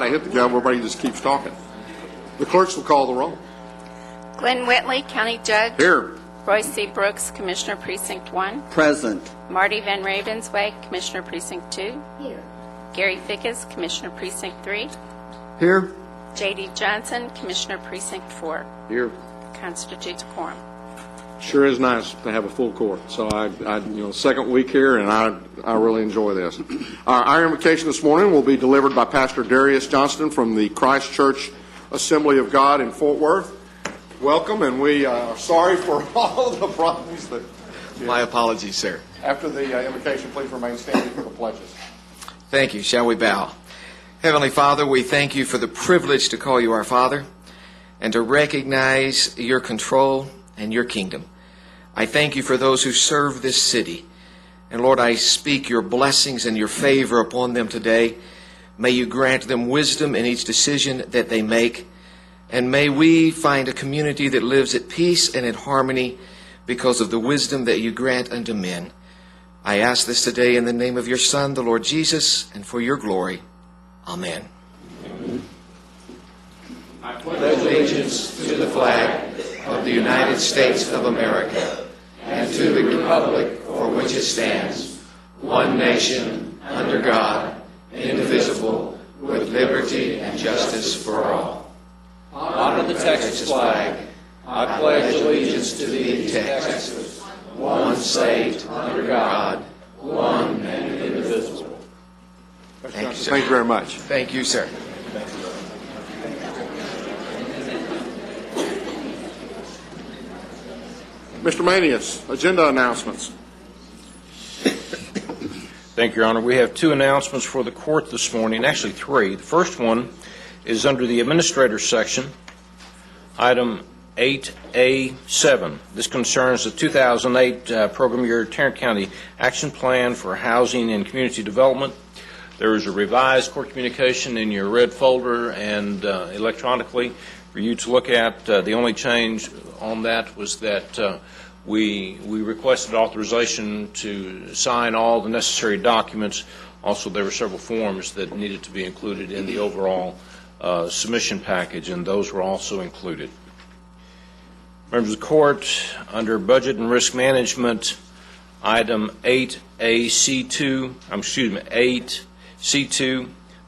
I hit the gavel, everybody just keeps talking. The clerks will call the roll. Glenn Whitley, County Judge. Here. Royce C. Brooks, Commissioner Precinct 1. Present. Marty Van Ravensway, Commissioner Precinct 2. Here. Gary Fickus, Commissioner Precinct 3. Here. J.D. Johnson, Commissioner Precinct 4. Here. Constitutes a quorum. Sure is nice to have a full court. So second week here, and I really enjoy this. Our invocation this morning will be delivered by Pastor Darius Johnston from the Christ Church Assembly of God in Fort Worth. Welcome, and we are sorry for all of the problems that. My apologies, sir. After the invocation, please remain standing for the pledges. Thank you. Shall we bow? Heavenly Father, we thank you for the privilege to call you our Father and to recognize your control and your kingdom. I thank you for those who serve this city. And Lord, I speak your blessings and your favor upon them today. May you grant them wisdom in each decision that they make. And may we find a community that lives at peace and in harmony because of the wisdom that you grant unto men. I ask this today in the name of your Son, the Lord Jesus, and for your glory. Amen. I pledge allegiance to the flag of the United States of America and to the republic for which it stands, one nation, under God, indivisible, with liberty and justice for all. Honor the Texas flag. I pledge allegiance to thee, Texas, one state, under God, one and indivisible. Thank you, sir. Thank you very much. Thank you, sir. Mr. Manius, agenda announcements. Thank you, Your Honor. We have two announcements for the court this morning, actually three. The first one is under the Administrator section, item 8A7. This concerns the 2008 program year Tarrant County Action Plan for Housing and Community Development. There is a revised court communication in your red folder and electronically for you to look at. The only change on that was that we requested authorization to sign all the necessary documents. Also, there were several forms that needed to be included in the overall submission package, and those were also included. Members of the court, under Budget and Risk Management, item 8C2,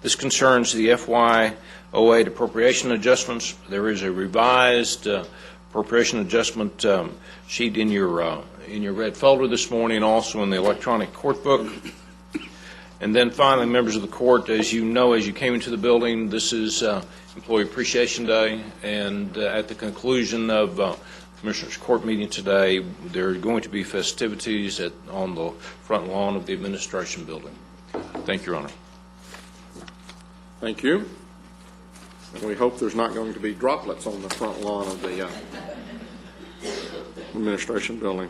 this concerns the FY08 appropriation adjustments. There is a revised appropriation adjustment sheet in your red folder this morning, also in the electronic court book. And then finally, members of the court, as you know, as you came into the building, this is Employee Appreciation Day, and at the conclusion of Commissioners' Court meeting today, there are going to be festivities on the front lawn of the Administration Building. Thank you, Your Honor. Thank you. And we hope there's not going to be droplets on the front lawn of the Administration Building.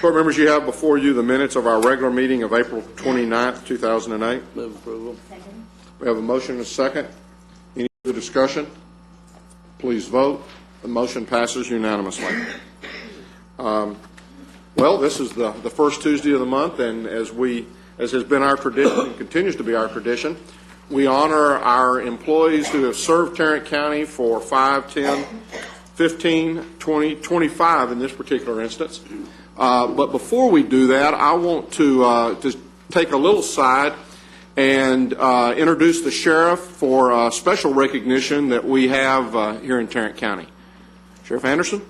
Court members, you have before you the minutes of our regular meeting of April 29th, 2008. Move approval. Second. We have a motion and a second. Any other discussion? Please vote. The motion passes unanimously. Well, this is the first Tuesday of the month, and as has been our tradition and continues to be our tradition, we honor our employees who have served Tarrant County for 5, 10, 15, 20, 25 in this particular instance. But before we do that, I want to just take a little side and introduce the sheriff for a special recognition that we have here in Tarrant County. Sheriff Anderson.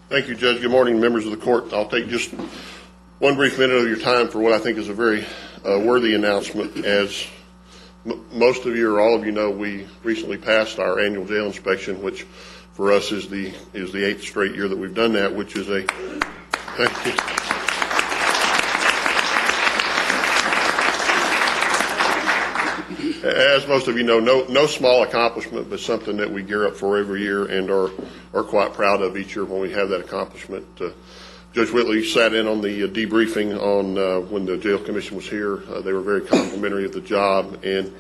Thank you, Judge. Good morning, members of the court. I'll take just one brief minute of your time for what I think is a very worthy announcement. As most of you or all of you know, we recently passed our annual jail inspection, which for us is the 8th straight year that we've done that, which is a thank you. As most of you know, no small accomplishment, but something that we gear up for every year and are quite proud of each year when we have that accomplishment. Judge Whitley sat in on the debriefing on when the jail commission was here. They were very complimentary of the job, and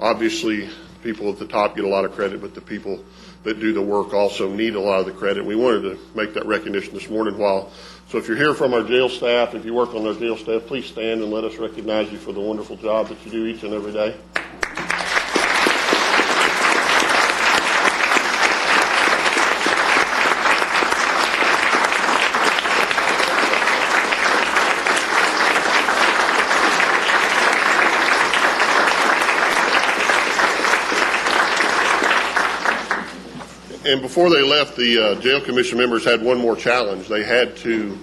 Obviously, people at the top get a lot of credit, but the people that do the work also need a lot of the credit. We wanted to make that recognition this morning. So if you're here from our jail staff, if you work on our jail staff, please stand and let us recognize you for the wonderful job that you do each and every day. And before they left, the jail commission members had one more challenge. They had to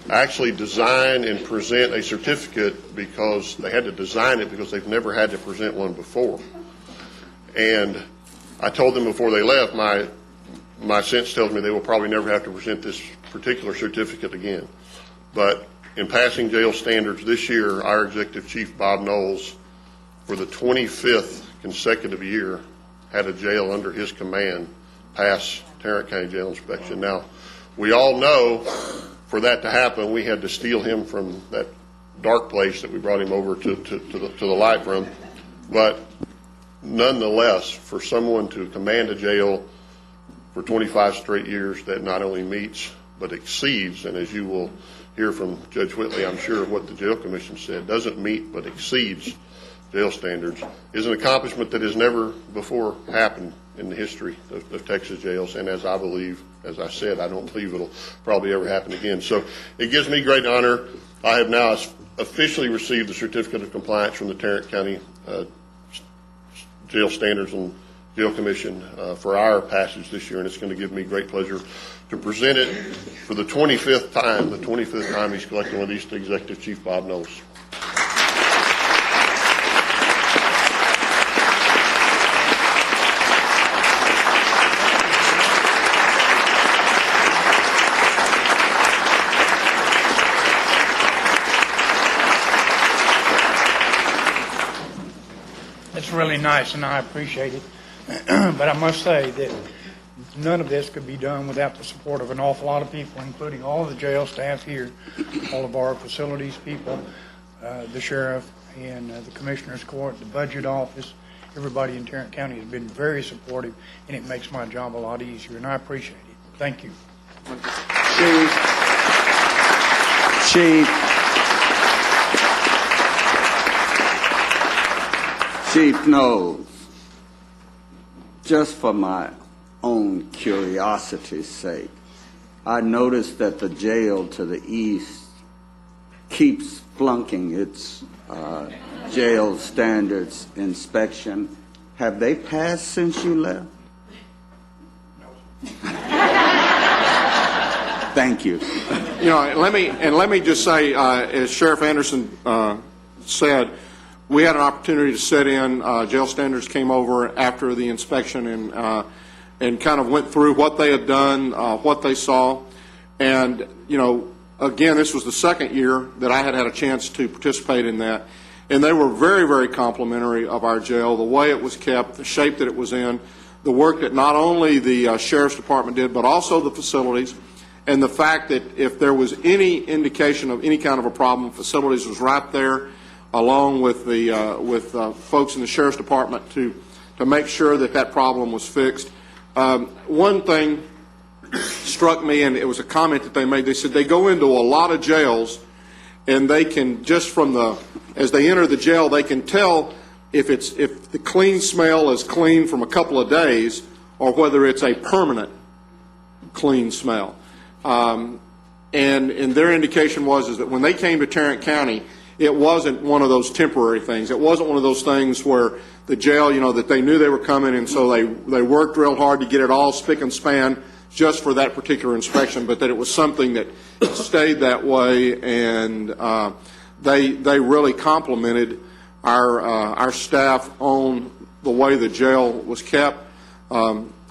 actually design and present a certificate because they had to design it because they've never had to present one before. And I told them before they left, my sense tells me they will probably never have to present this particular certificate again. But in passing jail standards this year, our Executive Chief, Bob Knowles, for the 25th consecutive year, had a jail under his command pass Tarrant County Jail inspection. Now, we all know for that to happen, we had to steal him from that dark place that we brought him over to the light from. But nonetheless, for someone to command a jail for 25 straight years that not only meets but exceeds, and as you will hear from Judge Whitley, I'm sure, of what the Jail Commission said, doesn't meet but exceeds jail standards, is an accomplishment that has never before happened in the history of Texas jails. And as I believe, as I said, I don't believe it'll probably ever happen again. So it gives me great honor. I have now officially received the certificate of compliance from the Tarrant County Jail Standards and Jail Commission for our passage this year, and it's going to give me great pleasure to present it for the 25th time he's collecting one of these to Executive Chief Bob Knowles. It's really nice, and I appreciate it. But I must say that none of this could be done without the support of an awful lot of people, including all of the jail staff here, all of our facilities people, the sheriff, and the commissioner's court, the budget office. Everybody in Tarrant County has been very supportive, and it makes my job a lot easier, and I appreciate it. Thank you. Chief Knowles, just for my own curiosity's sake, I noticed that the jail to the east keeps flunking its jail standards inspection. Have they passed since you left? Thank you. You know, let me just say, as Sheriff Anderson said, we had an opportunity to sit in. Jail Standards came over after the inspection and kind of went through what they had done, what they saw, and you know, again, this was the second year that I had a chance to participate in that, and they were very, very complimentary of our jail, the way it was kept, the shape that it was in, the work that not only the Sheriff's Department did, but also the facilities, and the fact that if there was any indication of any kind of a problem, facilities was right there, along with the folks in the Sheriff's Department to make sure that that problem was fixed. One thing struck me, and it was a comment that they made. They said they go into a lot of jails, and they can just as they enter the jail, they can tell if the clean smell is clean from a couple of days or whether it's a permanent clean smell. And their indication was that when they came to Tarrant County, it wasn't one of those temporary things. It wasn't one of those things where the jail, you know, that they knew they were coming, and so they worked real hard to get it all spick and span just for that particular inspection, but that it was something that stayed that way, and they really complimented our staff on the way the jail was kept,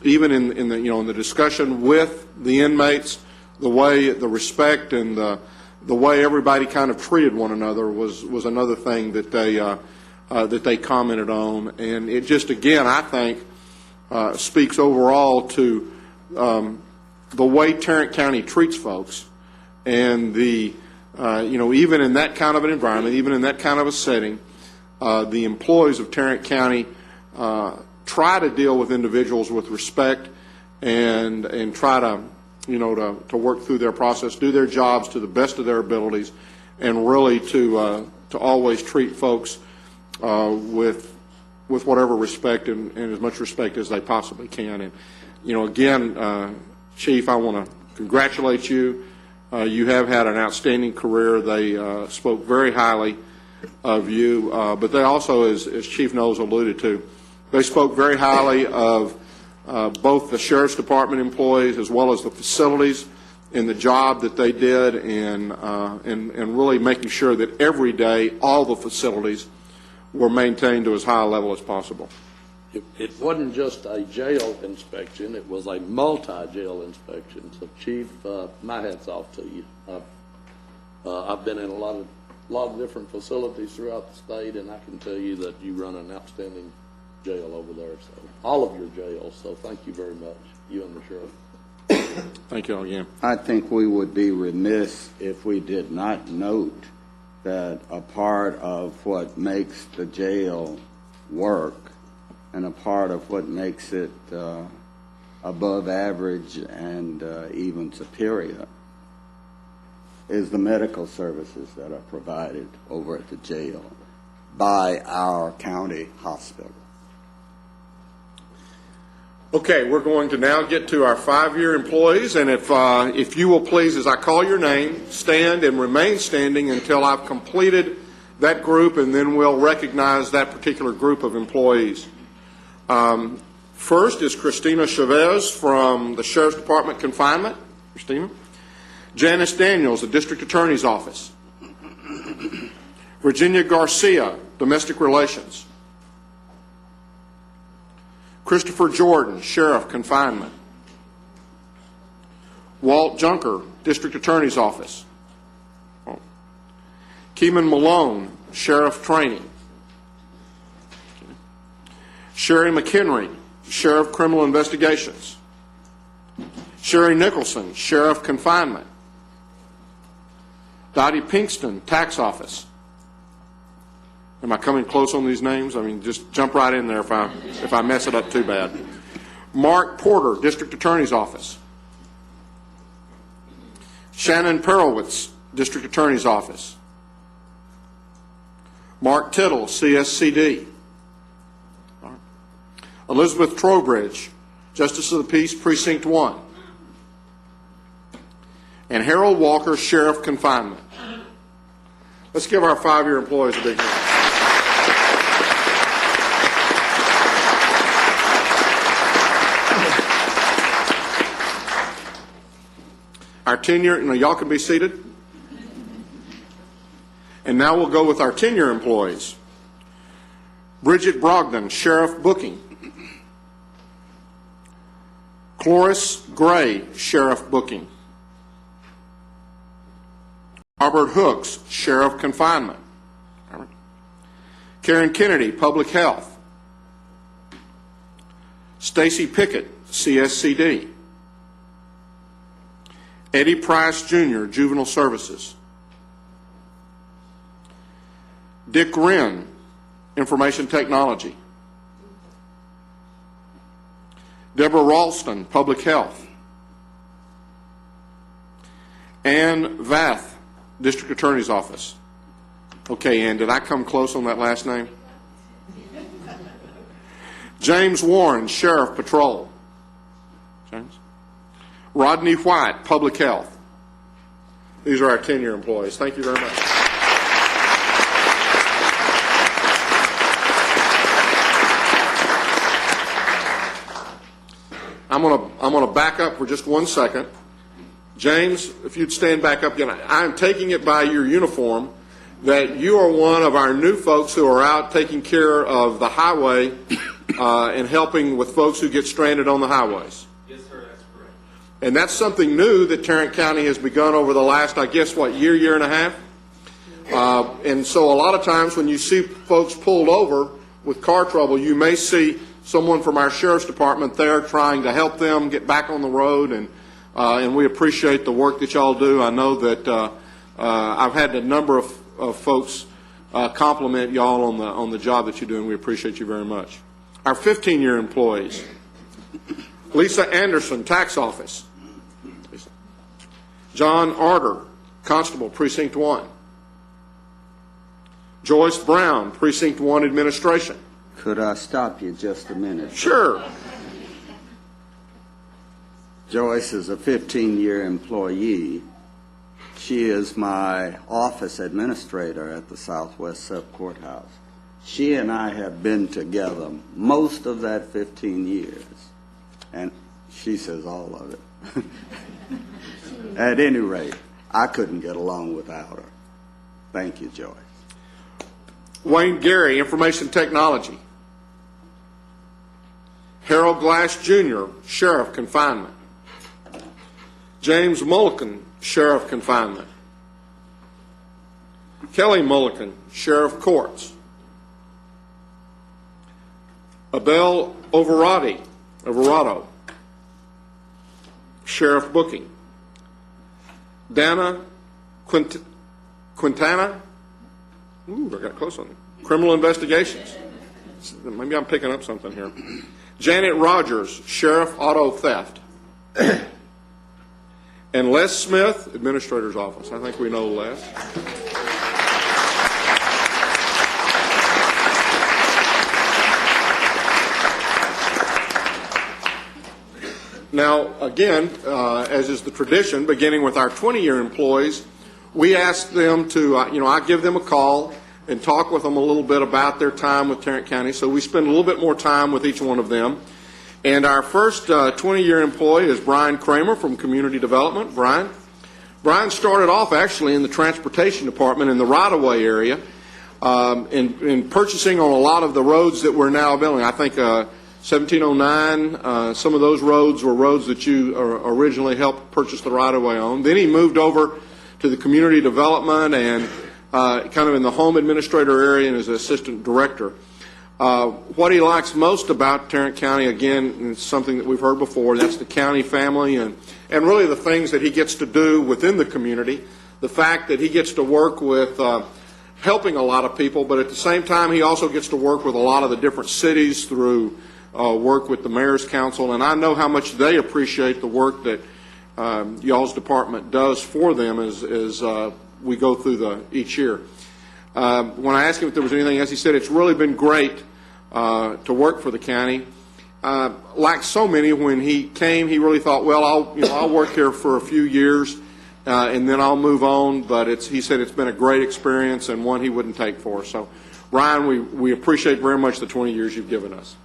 even in the discussion with the inmates, the respect and the way everybody kind of treated one another was another thing that they commented on, and it just, again, I think speaks overall to the way Tarrant County treats folks, and even in that kind of an environment, even in that kind of a setting, the employees of Tarrant County try to deal with individuals with respect and try to, to work through their process, do their jobs to the best of their abilities, and really to always treat folks with whatever respect and as much respect as they possibly can. And, again, Chief, I want to congratulate you. You have had an outstanding career. They spoke very highly of you, but they also, as Chief Knowles alluded to, they spoke very highly of both the Sheriff's Department employees as well as the facilities and the job that they did and really making sure that every day all the facilities were maintained to as high a level as possible. It wasn't just a jail inspection, it was a multi-jail inspection. So, Chief, my hat's off to you. I've been in a lot of different facilities throughout the state, and I can tell you that you run an outstanding jail over there. So, all of your jails. So, thank you very much, you and the sheriff. Thank you all again. I think we would be remiss if we did not note that a part of what makes the jail work and a part of what makes it above average and even superior is the medical services that are provided over at the jail by our county hospital. Okay, we're going to now get to our 5-year employees, and if you will please, as I call your name, stand and remain standing until I've completed that group, and then we'll recognize that particular group of employees. First is Christina Chavez from the Sheriff's Department Confinement. Christina. Janice Daniels, the District Attorney's Office. Virginia Garcia, Domestic Relations. Christopher Jordan, Sheriff, Confinement. Walt Junker, District Attorney's Office. Keeman Malone, Sheriff, Training. Sherry McHenry, Sheriff, Criminal Investigations. Sherry Nicholson, Sheriff, Confinement. Dottie Pinkston, Tax Office. Am I coming close on these names? I mean, just jump right in there if I mess it up too bad. Mark Porter, District Attorney's Office. Shannon Perowitz, District Attorney's Office. Mark Tittle, CSCD. Elizabeth Trowbridge, Justice of the Peace, Precinct 1. And Harold Walker, Sheriff, Confinement. Let's give our 5-year employees a big hand. Our 10-year, y'all can be seated. And now we'll go with our 10-year employees. Bridget Brogdon, Sheriff, Booking. Cloris Gray, Sheriff, Booking. Robert Hooks, Sheriff, Confinement. Karen Kennedy, Public Health. Stacy Pickett, CSCD. Eddie Price, Jr., Juvenile Services. Dick Wren, Information Technology. Deborah Ralston, Public Health. Ann Vath, District Attorney's Office. Okay, Ann, did I come close on that last name? James Warren, Sheriff, Patrol. James. Rodney White, Public Health. These are our 10-year employees. Thank you very much. I'm going to back up for just 1 second. James, if you'd stand back up again. I'm taking it by your uniform that you are one of our new folks who are out taking care of the highway and helping with folks who get stranded on the highways. Yes, sir, that's correct. And that's something new that Tarrant County has begun over the last, I guess, year and a half? And so a lot of times when you see folks pulled over with car trouble, you may see someone from our Sheriff's Department there trying to help them get back on the road, and we appreciate the work that y'all do. I know that I've had a number of folks compliment y'all on the job that you do, and we appreciate you very much. Our 15-year employees: Lisa Anderson, Tax Office. John Arter, Constable, Precinct 1. Joyce Brown, Precinct 1 Administration. Could I stop you just a minute? Sure. Joyce is a 15-year employee. She is my office administrator at the Southwest Sub Courthouse. She and I have been together most of that 15 years, and she says all of it. At any rate, I couldn't get along without her. Thank you, Joyce. Wayne Gary, Information Technology. Harold Glass Jr., Sheriff, Confinement. James Mulliken, Sheriff, Confinement. Kelly Mulliken, Sheriff, Courts. Abel Overado, Sheriff, Booking. Dana Quintana, I got close on it, Criminal Investigations. Maybe I'm picking up something here. Janet Rogers, Sheriff, Auto Theft. And Les Smith, Administrator's Office. I think we know Les. Now, again, as is the tradition, beginning with our 20-year employees, we ask them to, I give them a call and talk with them a little bit about their time with Tarrant County. So we spend a little bit more time with each one of them. And our first 20-year employee is Brian Kramer from Community Development. Brian started off actually in the Transportation Department in the right-of-way area in purchasing on a lot of the roads that we're now building. I think 1709, some of those roads were roads that you originally helped purchase the right-of-way on. Then he moved over to the Community Development and kind of in the home administrator area and as assistant director. What he likes most about Tarrant County, again, is something that we've heard before, that's the county family and really the things that he gets to do within the community, the fact that he gets to work with helping a lot of people, but at the same time he also gets to work with a lot of the different cities through work with the Mayor's Council, and I know how much they appreciate the work that y'all's department does for them as we go through each year. When I asked him if there was anything else, he said it's really been great to work for the county. Like so many, when he came, he really thought, well, I'll work here for a few years and then I'll move on. But he said it's been a great experience and one he wouldn't take for. So, Ryan, we appreciate very much the 20 years you've given us.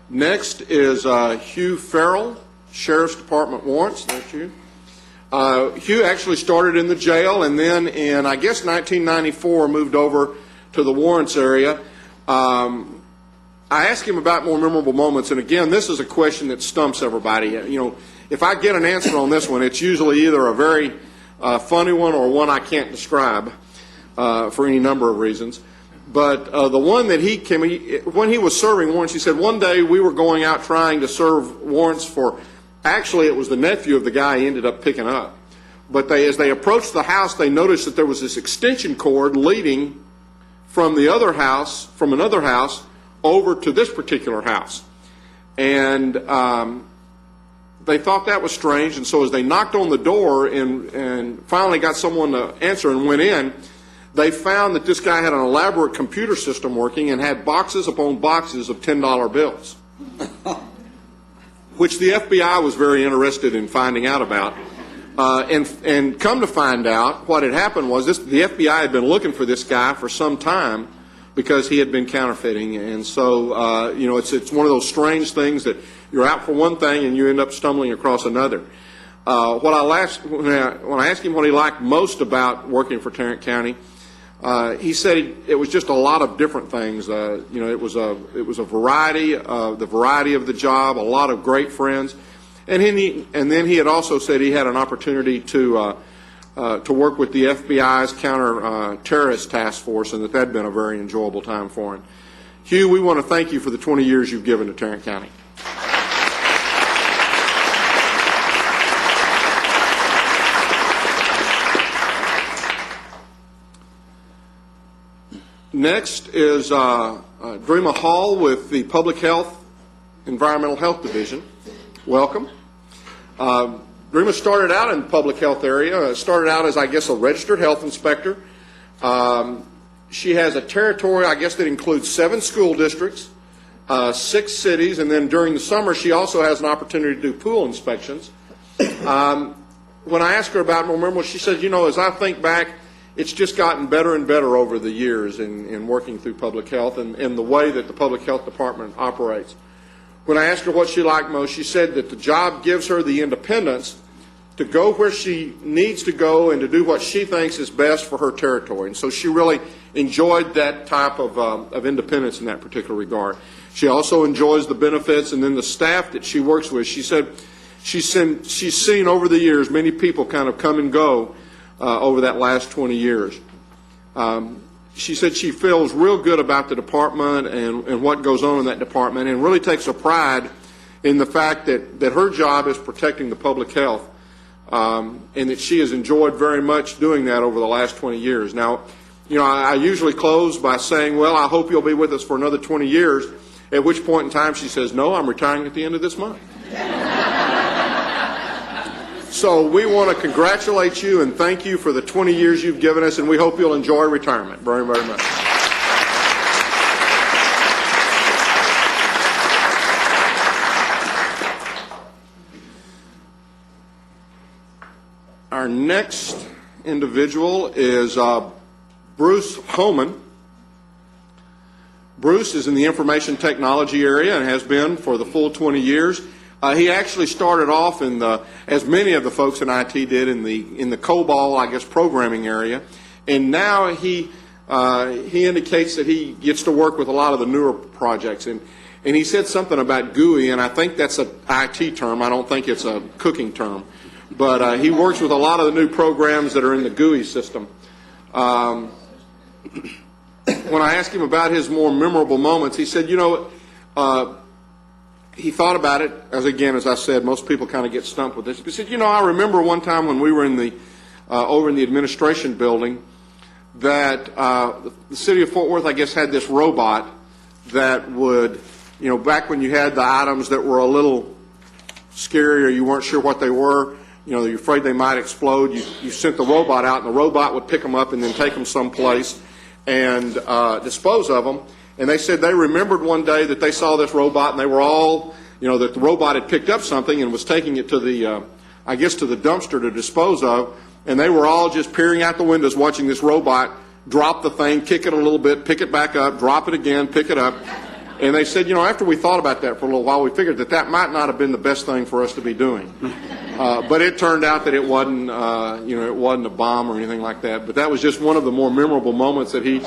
Next is Hugh Farrell, Sheriff's Department Warrants. That's you. Hugh actually started in the jail and then in, I guess, 1994 moved over to the warrants area. I asked him about more memorable moments, and again, this is a question that stumps everybody. If I get an answer on this one, it's usually either a very funny one or one I can't describe for any number of reasons. But the one that when he was serving warrants, he said one day we were going out trying to serve warrants for, actually it was the nephew of the guy he ended up picking up. But as they approached the house, they noticed that there was this extension cord leading from another house, over to this particular house. And they thought that was strange, and so as they knocked on the door and finally got someone to answer and went in, they found that this guy had an elaborate computer system working and had boxes upon boxes of $10 bills, which the FBI was very interested in finding out about. And come to find out, what had happened was the FBI had been looking for this guy for some time because he had been counterfeiting. And so, it's one of those strange things that you're out for one thing and you end up stumbling across another. When I asked him what he liked most about working for Tarrant County, he said it was just a lot of different things. It was a variety of the job, a lot of great friends, and then he had also said he had an opportunity to work with the FBI's counter-terrorist task force, and that had been a very enjoyable time for him. Hugh, we want to thank you for the 20 years you've given to Tarrant County. Next is Dreama Hall with the Public Health, Environmental Health Division. Welcome. Dreama started out in the public health area, started out as, I guess, a registered health inspector. She has a territory, I guess, that includes 7 school districts, 6 cities, and then during the summer she also has an opportunity to do pool inspections. When I asked her about Memorial, she said, as I think back, it's just gotten better and better over the years in working through public health and the way that the public health department operates. When I asked her what she liked most, she said that the job gives her the independence to go where she needs to go and to do what she thinks is best for her territory. And so she really enjoyed that type of independence in that particular regard. She also enjoys the benefits and then the staff that she works with. She said she's seen over the years many people kind of come and go over that last 20 years. She said she feels real good about the department and what goes on in that department, and really takes a pride in the fact that her job is protecting the public health, and that she has enjoyed very much doing that over the last 20 years. Now, I usually close by saying, well, I hope you'll be with us for another 20 years, at which point in time she says, no, I'm retiring at the end of this month. So we want to congratulate you and thank you for the 20 years you've given us, and we hope you'll enjoy retirement very, very much. Our next individual is Bruce Homan. Bruce is in the information technology area and has been for the full 20 years. He actually started off as many of the folks in IT did, in the COBOL, I guess, programming area, and now he indicates that he gets to work with a lot of the newer projects, and he said something about GUI, and I think that's an IT term. I don't think it's a cooking term, but he works with a lot of the new programs that are in the GUI system. When I asked him about his more memorable moments, he said, he thought about it, as I said, most people kind of get stumped with this. He said, I remember one time when we were over in the administration building that the city of Fort Worth, I guess, had this robot that would, back when you had the items that were a little scary or you weren't sure what they were, you're afraid they might explode, you sent the robot out and the robot would pick them up and then take them someplace and dispose of them. And they said they remembered one day that they saw this robot, and they were all, that the robot had picked up something and was taking it to the, to the dumpster to dispose of, and they were all just peering out the windows watching this robot drop the thing, kick it a little bit, pick it back up, drop it again, pick it up. And they said, after we thought about that for a little while, we figured that might not have been the best thing for us to be doing. But it turned out that it wasn't, it wasn't a bomb or anything like that. But that was just one of the more memorable moments that he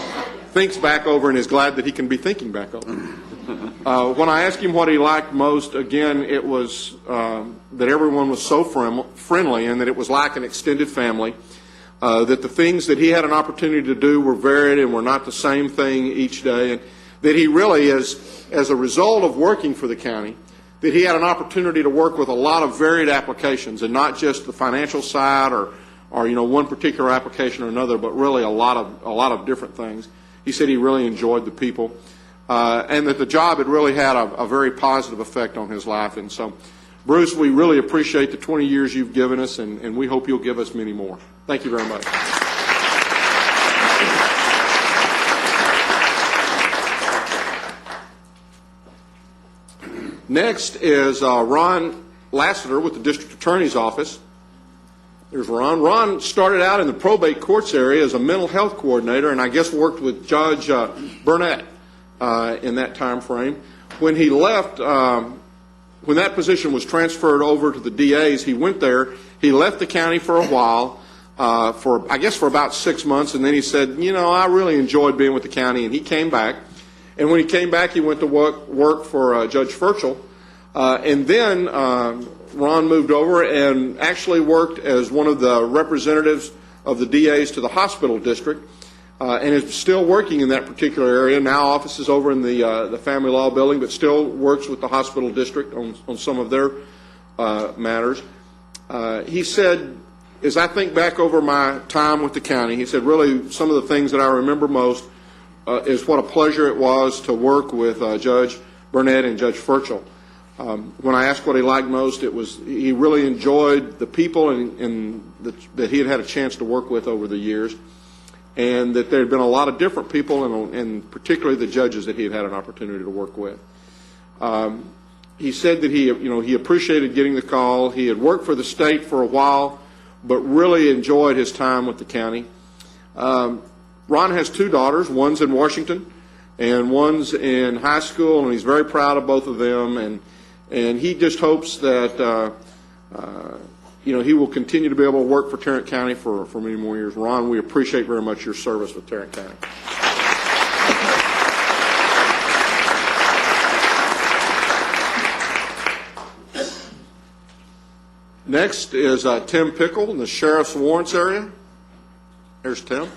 thinks back over and is glad that he can be thinking back over. When I asked him what he liked most, again, it was that everyone was so friendly and that it was like an extended family, that the things that he had an opportunity to do were varied and were not the same thing each day, and that he really, as a result of working for the county, that he had an opportunity to work with a lot of varied applications, and not just the financial side or one particular application or another, but really a lot of different things. He said he really enjoyed the people, and that the job had really had a very positive effect on his life. And so, Bruce, we really appreciate the 20 years you've given us, and we hope you'll give us many more. Thank you very much. Next is Ron Lassiter with the District Attorney's Office. There's Ron. Ron started out in the probate courts area as a mental health coordinator, and I guess worked with Judge Burnett in that time frame. When he left, when that position was transferred over to the DA's, he went there. He left the county for a while, for about 6 months, and then he said, I really enjoyed being with the county, and he came back. And when he came back, he went to work for Judge Furchel, and then Ron moved over and actually worked as one of the representatives of the DAs to the hospital district, and is still working in that particular area. Now offices over in the family law building, but still works with the hospital district on some of their matters. He said, as I think back over my time with the county, he said, really some of the things that I remember most is what a pleasure it was to work with Judge Burnett and Judge Furchel. When I asked what he liked most, it was he really enjoyed the people that he had had a chance to work with over the years, and that there had been a lot of different people, and particularly the judges that he had had an opportunity to work with. He said that he appreciated getting the call. He had worked for the state for a while, but really enjoyed his time with the county. Ron has 2 daughters. One's in Washington, and one's in high school, and he's very proud of both of them. And he just hopes that he will continue to be able to work for Tarrant County for many more years. Ron, we appreciate very much your service with Tarrant County. Next is Tim Pickle in the Sheriff's Warrants area. There's Tim.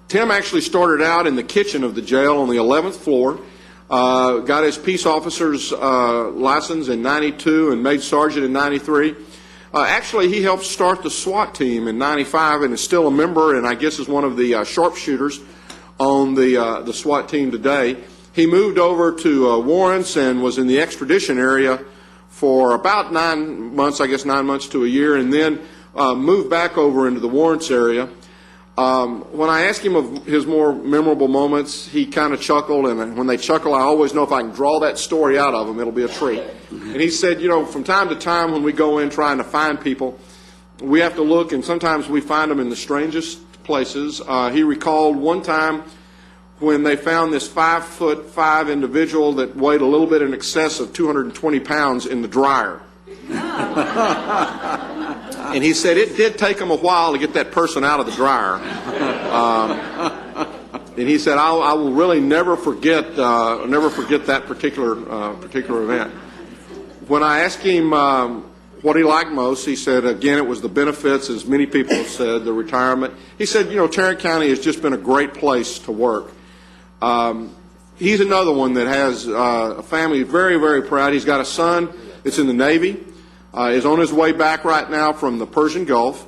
Tim actually started out in the kitchen of the jail on the 11th floor, got his peace officer's license in 92 and made sergeant in 93. Actually, he helped start the SWAT team in 95 and is still a member, and I guess is one of the sharpshooters on the SWAT team today. He moved over to Warrants and was in the extradition area for about 9 months, I guess 9 months to a year, and then moved back over into the Warrants area. When I ask him of his more memorable moments, he kind of chuckled, and when they chuckle, I always know if I can draw that story out of them, it'll be a treat. And he said, from time to time when we go in trying to find people, we have to look, and sometimes we find them in the strangest places. He recalled one time when they found this 5'5" individual that weighed a little bit in excess of 220 pounds in the dryer. And he said it did take him a while to get that person out of the dryer. And he said, I will really never forget that particular event. When I asked him what he liked most, he said, again, it was the benefits, as many people have said, the retirement. He said, Tarrant County has just been a great place to work. He's another one that has a family very, very proud. He's got a son that's in the Navy, is on his way back right now from the Persian Gulf.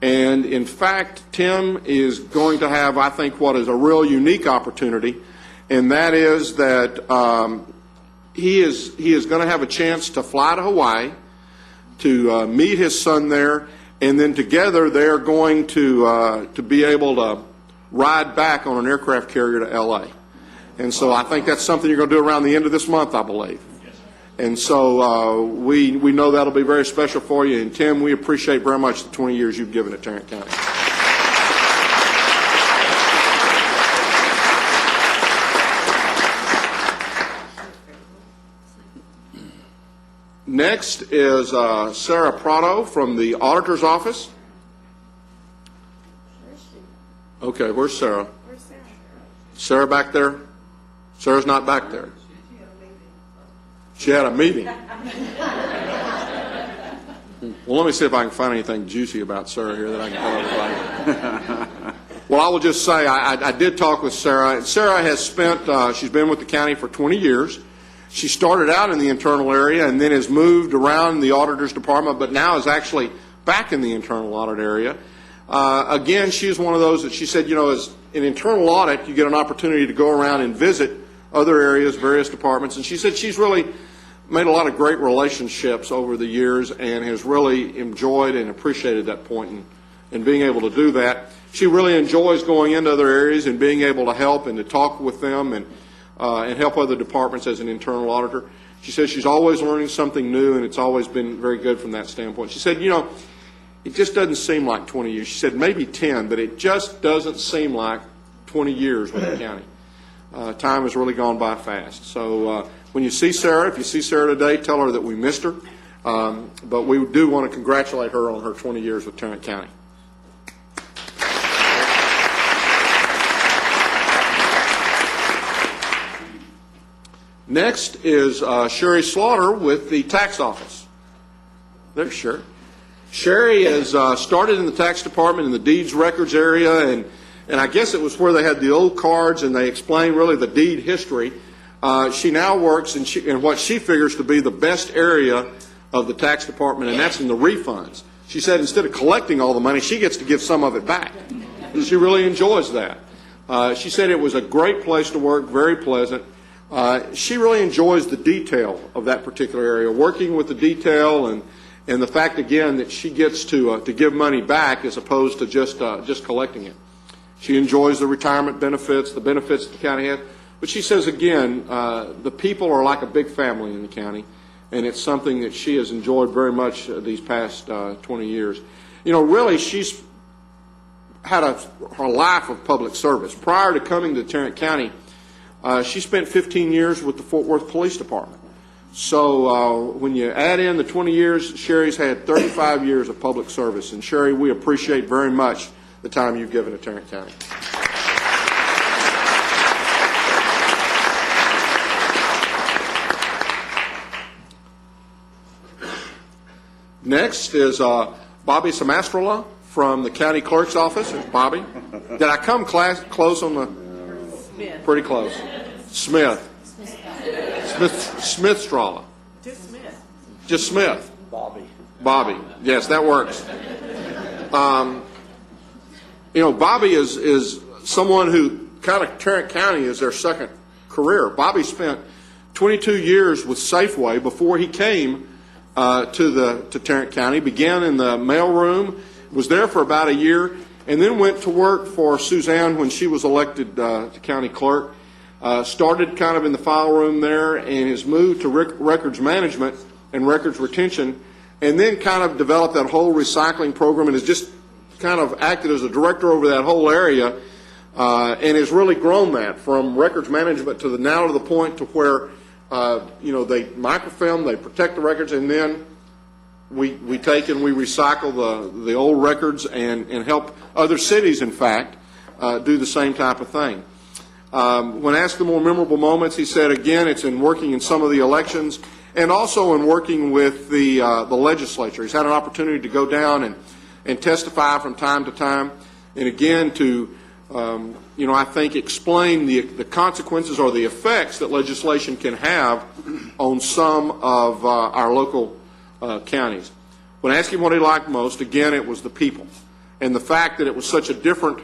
And in fact, Tim is going to have, I think, what is a real unique opportunity, and that is that he is going to have a chance to fly to Hawaii, to meet his son there, and then together they're going to be able to ride back on an aircraft carrier to L.A. And so I think that's something you're going to do around the end of this month, I believe. And so we know that'll be very special for you. And Tim, we appreciate very much the 20 years you've given at Tarrant County. Next is Sarah Prado from the Auditor's Office. Okay, where's Sarah? Sarah back there? Sarah's not back there. She had a meeting. Well, let me see if I can find anything juicy about Sarah here that I can tell everybody. Well, I will just say I did talk with Sarah. And Sarah has spent, she's been with the county for 20 years. She started out in the internal area and then has moved around the auditor's department, but now is actually back in the internal audit area. Again, she's one of those that she said, as an internal audit, you get an opportunity to go around and visit other areas, various departments. And she said she's really made a lot of great relationships over the years and has really enjoyed and appreciated that point in being able to do that. She really enjoys going into other areas and being able to help and to talk with them and help other departments as an internal auditor. She says she's always learning something new, and it's always been very good from that standpoint. She said, it just doesn't seem like 20 years. She said maybe 10, but it just doesn't seem like 20 years with the county. Time has really gone by fast. So when you see Sarah, if you see Sarah today, tell her that we missed her. But we do want to congratulate her on her 20 years with Tarrant County. Next is Sherry Slaughter with the tax office. There's Sherry. Sherry has started in the tax department in the deeds records area, and I guess it was where they had the old cards and they explained really the deed history. She now works in what she figures to be the best area of the tax department, and that's in the refunds. She said instead of collecting all the money, she gets to give some of it back. And she really enjoys that. She said it was a great place to work, very pleasant. She really enjoys the detail of that particular area, working with the detail and the fact, again, that she gets to give money back as opposed to just collecting it. She enjoys the retirement benefits, the benefits the county has. But she says, again, the people are like a big family in the county, and it's something that she has enjoyed very much these past 20 years. You know, really, she's had her life of public service. Prior to coming to Tarrant County, she spent 15 years with the Fort Worth Police Department. So when you add in the 20 years, Sherry's had 35 years of public service. And Sherry, we appreciate very much the time you've given to Tarrant County. Next is Bobby Samastrola from the county clerk's office. Bobby, did I come close on the? Smith. Pretty close. Smith. Smith-Strala. Just Smith. Just Smith. Bobby. Bobby. Yes, that works. You know, Bobby is someone who kind of Tarrant County is their second career. Bobby spent 22 years with Safeway before he came to Tarrant County. Began in the mailroom, was there for about a year, and then went to work for Suzanne when she was elected to county clerk. Started kind of in the file room there, and has moved to records management and records retention, and then kind of developed that whole recycling program, and has just kind of acted as a director over that whole area, and has really grown that from records management to now to the point to where you know, they microfilm, they protect the records, and then we take and we recycle the old records and help other cities, in fact, do the same type of thing. When asked the more memorable moments, he said, again, it's in working in some of the elections and also in working with the legislature. He's had an opportunity to go down and testify from time to time, and again to you know, I think explain the consequences or the effects that legislation can have on some of our local counties. When I asked him what he liked most, again, it was the people and the fact that it was such a different,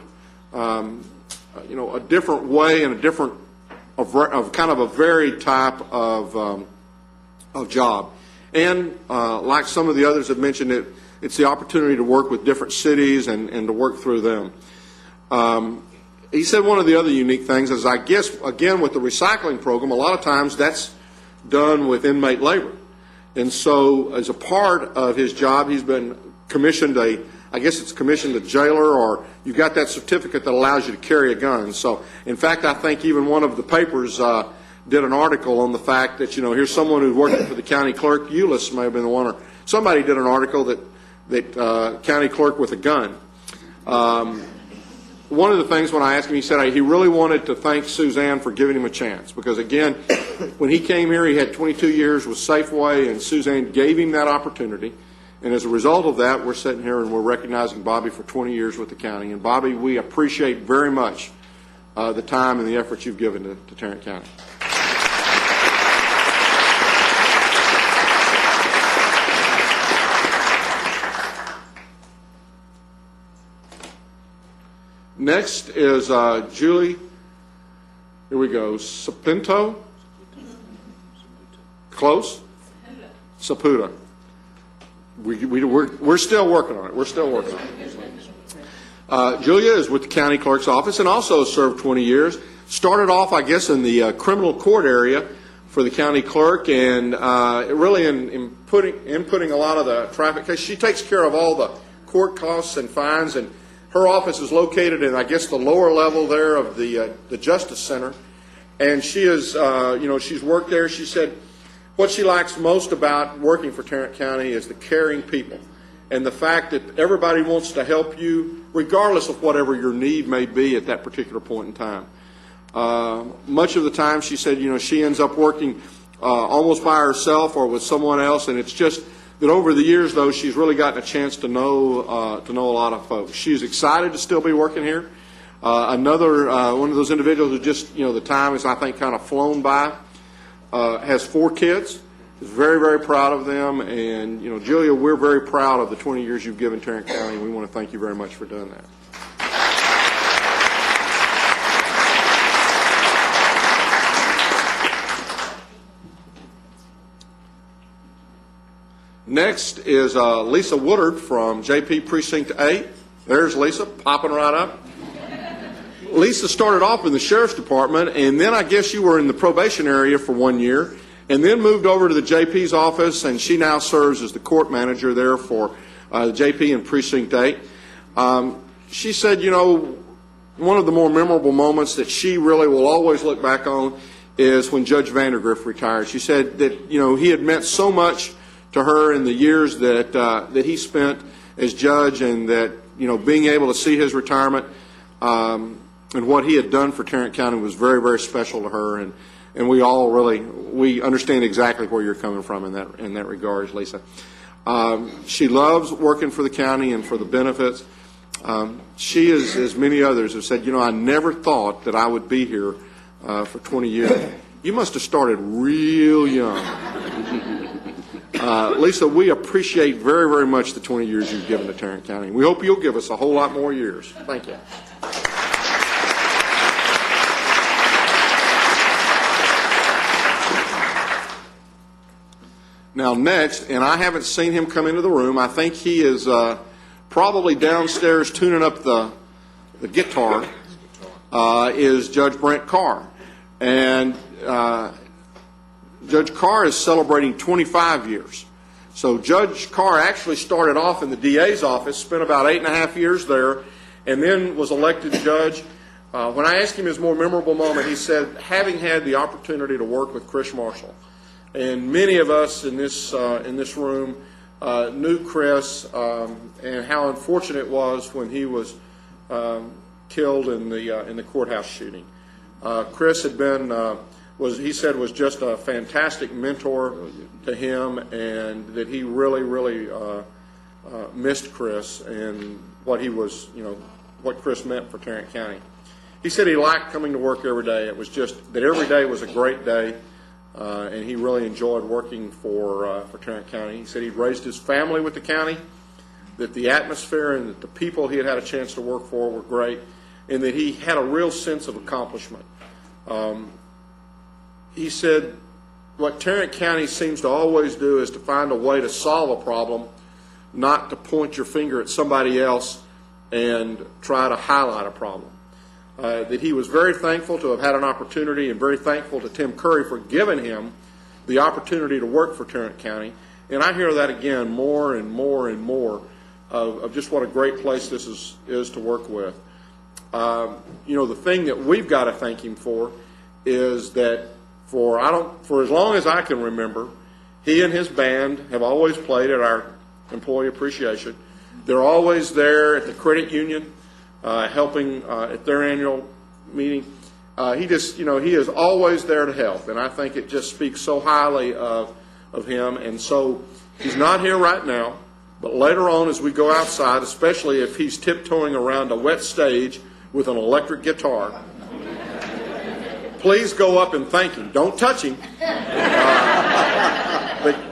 you know, a different way and a different of kind of a varied type of job. And like some of the others have mentioned, it's the opportunity to work with different cities and to work through them. He said one of the other unique things is, I guess, again, with the recycling program, a lot of times that's done with inmate labor. And so as a part of his job, he's been commissioned I guess it's commissioned a jailer, or you've got that certificate that allows you to carry a gun. So, in fact, I think even one of the papers did an article on the fact that, you know, here's someone who's working for the county clerk. Euless may have been the one, or somebody did an article that county clerk with a gun. One of the things when I asked him, he said he really wanted to thank Suzanne for giving him a chance, because, again, when he came here, he had 22 years with Safeway, and Suzanne gave him that opportunity. And as a result of that, we're sitting here and we're recognizing Bobby for 20 years with the county. And, Bobby, we appreciate very much the time and the effort you've given to Tarrant County. Next is Julie, here we go, Sapinto? Close? Saputo. We're still working on it. We're still working on it. Julia is with the county clerk's office and also served 20 years. Started off, I guess, in the criminal court area for the county clerk, and really inputting a lot of the traffic cases. She takes care of all the court costs and fines, and her office is located in, I guess, the lower level there of the Justice Center. And she is, you know, she's worked there. She said what she likes most about working for Tarrant County is the caring people and the fact that everybody wants to help you regardless of whatever your need may be at that particular point in time. Much of the time, she said, you know, she ends up working almost by herself or with someone else, and it's just that over the years, though, she's really gotten a chance to know a lot of folks. She's excited to still be working here. Another one of those individuals who just, you know, the time is, I think, kind of flown by. Has 4 kids, is very, very proud of them, and, you know, Julia, we're very proud of the 20 years you've given Tarrant County, and we want to thank you very much for doing that. Next is Lisa Woodard from JP Precinct 8. There's Lisa, popping right up. Lisa started off in the Sheriff's Department, and then I guess you were in the probation area for 1 year, and then moved over to the JP's office, and she now serves as the court manager there for the JP in Precinct 8. She said, one of the more memorable moments that she really will always look back on is when Judge Vandergriff retired. She said that, he had meant so much to her in the years that he spent as judge, and that, being able to see his retirement and what he had done for Tarrant County was very, very special to her. And we all we understand exactly where you're coming from in that regard, Lisa. She loves working for the county and for the benefits. She, as many others, have said, I never thought that I would be here for 20 years. You must have started real young. Lisa, we appreciate very, very much the 20 years you've given to Tarrant County. We hope you'll give us a whole lot more years. Thank you. Now next, and I haven't seen him come into the room, I think he is probably downstairs tuning up the guitar, is Judge Brent Carr. And Judge Carr is celebrating 25 years. So Judge Carr actually started off in the DA's office, spent about 8.5 years there, and then was elected judge. When I asked him his more memorable moment, he said, having had the opportunity to work with Chris Marshall. And many of us in this room knew Chris and how unfortunate it was when he was killed in the courthouse shooting. Chris had been was just a fantastic mentor to him, and that he really, really missed Chris and what he was, what Chris meant for Tarrant County. He said he liked coming to work every day. It was just that every day was a great day. And he really enjoyed working for Tarrant County. He said he'd raised his family with the county, that the atmosphere and that the people he had had a chance to work for were great, and that he had a real sense of accomplishment. He said what Tarrant County seems to always do is to find a way to solve a problem, not to point your finger at somebody else and try to highlight a problem. That he was very thankful to have had an opportunity, and very thankful to Tim Curry for giving him the opportunity to work for Tarrant County. And I hear that again more and more and more of just what a great place this is to work with. The thing that we've got to thank him for is that for as long as I can remember, he and his band have always played at our employee appreciation. They're always there at the credit union, helping at their annual meeting. He is always there to help, and I think it just speaks so highly of him. And so he's not here right now, but later on as we go outside, especially if he's tiptoeing around a wet stage with an electric guitar, please go up and thank him. Don't touch him,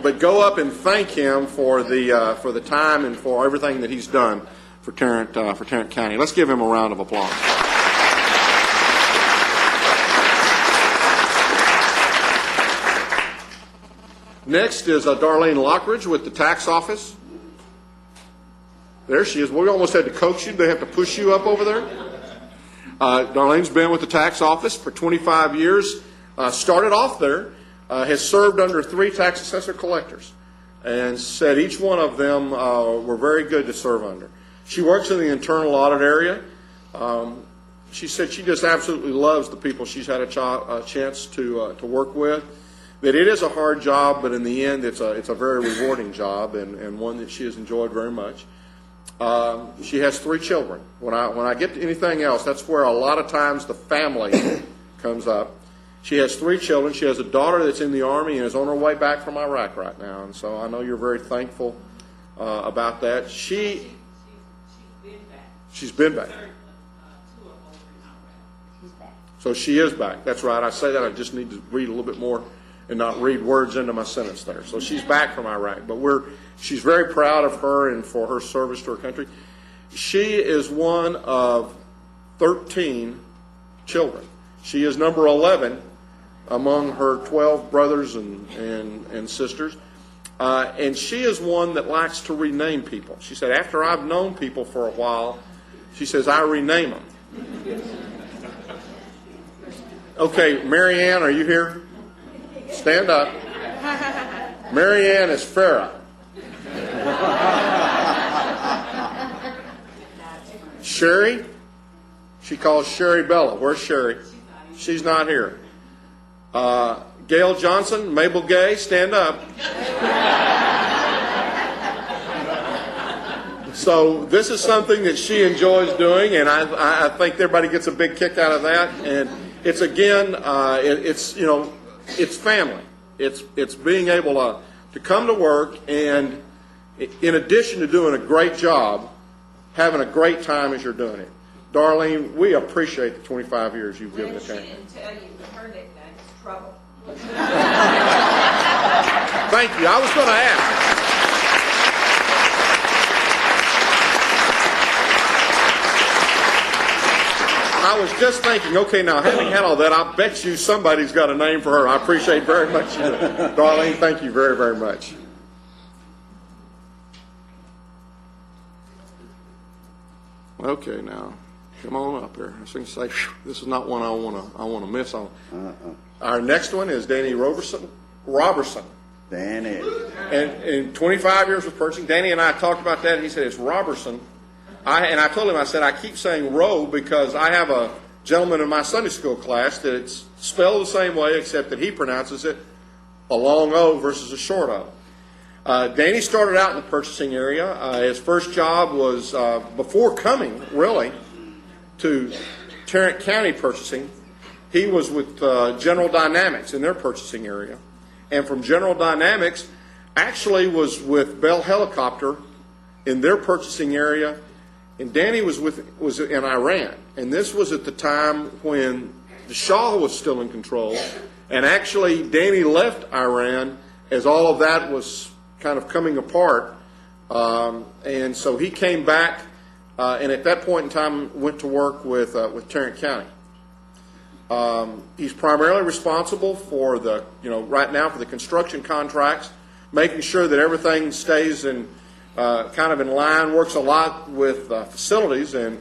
but go up and thank him for the time and for everything that he's done for Tarrant County. Let's give him a round of applause. Next is Darlene Lockridge with the tax office. There she is. We almost had to coax you. They have to push you up over there. Darlene's been with the tax office for 25 years. Started off there, has served under 3 tax assessor collectors, and said each one of them were very good to serve under. She works in the internal audit area. She said she just absolutely loves the people she's had a chance to work with. That it is a hard job, but in the end, it's a very rewarding job, and one that she has enjoyed very much. She has 3 children. When I get to anything else, that's where a lot of times the family comes up. She has 3 children. She has a daughter that's in the Army and is on her way back from Iraq right now, and so I know you're very thankful about that. She's been back. So she is back. That's right. I say that. I just need to read a little bit more and not read words into my sentence there. So she's back from Iraq. But she's very proud of her and for her service to her country. She is one of 13 children. She is number 11 among her 12 brothers and sisters. And she is one that likes to rename people. She said, after I've known people for a while, she says, I rename them. Okay, Mary Ann, are you here? Stand up. Mary Ann is Farrah. Sherry, she calls Sherry Bella. Where's Sherry? She's not here. Gail Johnson, Mabel Gay, stand up. So this is something that she enjoys doing, and I think everybody gets a big kick out of that. And it's again, it's family. It's being able to come to work, and in addition to doing a great job, having a great time as you're doing it. Darlene, we appreciate the 25 years you've given the county. She didn't tell you her nickname is Trouble. Thank you. I was going to ask. I was just thinking, okay, now having had all that, I bet you somebody's got a name for her. I appreciate very much. Darlene, thank you very, very much. Okay, now come on up here. I was going to say, this is not one I want to miss on. Our next one is Danny Roberson. Danny. And in 25 years of purchasing, Danny and I talked about that, and he said it's Robertson. I told him, I said, I keep saying Roe because I have a gentleman in my Sunday school class that it's spelled the same way, except that he pronounces it a long O versus a short O. Danny started out in the purchasing area. His first job was, before coming, really, to Tarrant County purchasing, he was with General Dynamics in their purchasing area. And from General Dynamics, actually was with Bell Helicopter in their purchasing area. And Danny was in Iran. And this was at the time when the Shah was still in control. And actually, Danny left Iran as all of that was kind of coming apart. And so he came back, and at that point in time went to work with Tarrant County. He's primarily responsible for right now for the construction contracts, making sure that everything stays in kind of in line, works a lot with facilities and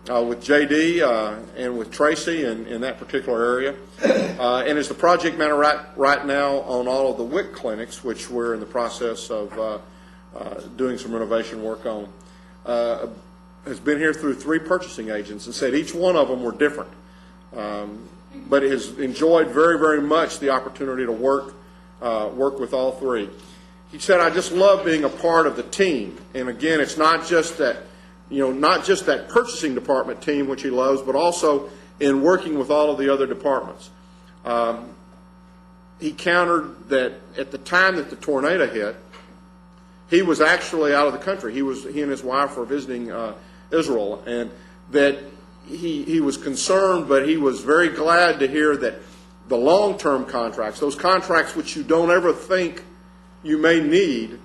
with JD and with Tracy in that particular area, and is the project manager right now on all of the WIC clinics, which we're in the process of doing some renovation work on. Has been here through 3 purchasing agents and said each one of them were different, but has enjoyed very, very much the opportunity to work with all 3. He said, I just love being a part of the team. And again, it's not just that, not just that purchasing department team, which he loves, but also in working with all of the other departments. He countered that at the time that the tornado hit, he was actually out of the country. He and his wife were visiting Israel, and that he was concerned, but he was very glad to hear that the long-term contracts, those contracts which you don't ever think you may need,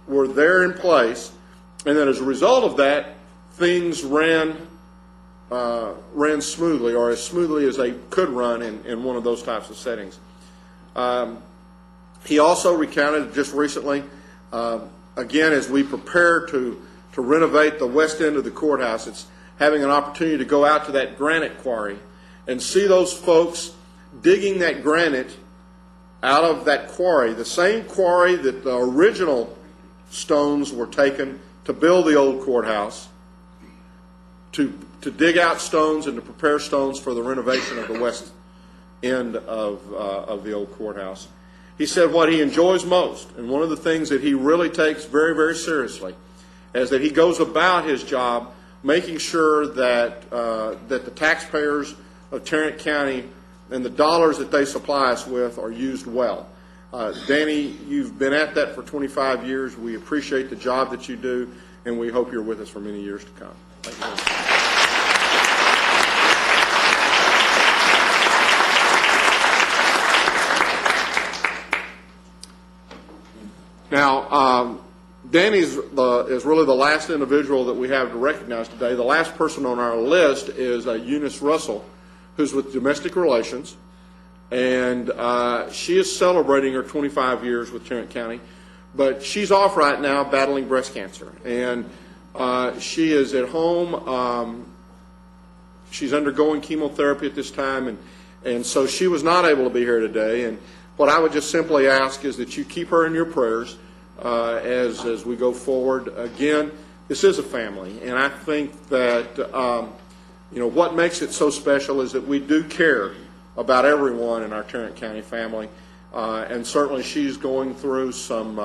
were there in place, and that as a result of that, things ran smoothly, or as smoothly as they could run in one of those types of settings. He also recounted just recently, again, as we prepare to renovate the west end of the courthouse, it's having an opportunity to go out to that granite quarry and see those folks digging that granite out of that quarry, the same quarry that the original stones were taken to build the old courthouse, to dig out stones and to prepare stones for the renovation of the west end of the old courthouse. He said what he enjoys most, and one of the things that he really takes very, very seriously, is that he goes about his job making sure that that the taxpayers of Tarrant County and the dollars that they supply us with are used well. Danny, you've been at that for 25 years. We appreciate the job that you do, and we hope you're with us for many years to come. Thank you. Now, Danny is really the last individual that we have to recognize today. The last person on our list is Eunice Russell, who's with Domestic Relations, and she is celebrating her 25 years with Tarrant County. but she's off right now battling breast cancer, and she is at home. She's undergoing chemotherapy at this time, and so she was not able to be here today. And what I would just simply ask is that you keep her in your prayers as we go forward. Again, this is a family, and I think that what makes it so special is that we do care about everyone in our Tarrant County family, and certainly she's going through some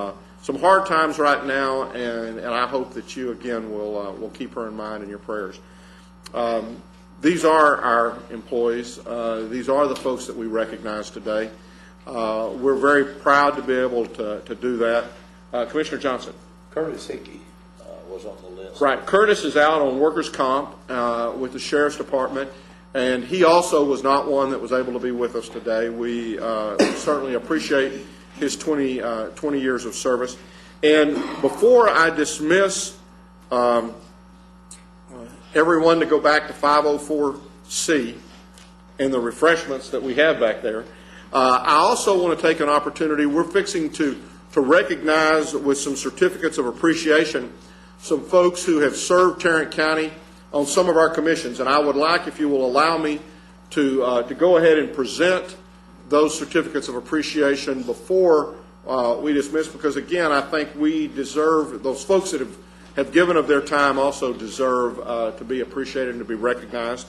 hard times right now, and I hope that you again will keep her in mind in your prayers. These are our employees. These are the folks that we recognize today. We're very proud to be able to do that. Commissioner Johnson. Curtis Hickey was on the list. Right. Curtis is out on workers' comp with the Sheriff's Department, and he also was not one that was able to be with us today. We certainly appreciate his 20 years of service. And before I dismiss everyone to go back to 504C and the refreshments that we have back there, I also want to take an opportunity. We're fixing to recognize with some certificates of appreciation some folks who have served Tarrant County on some of our commissions, and I would like, if you will allow me, to go ahead and present those certificates of appreciation before we dismiss, because again, I think we deserve, those folks that have given of their time also deserve to be appreciated and to be recognized.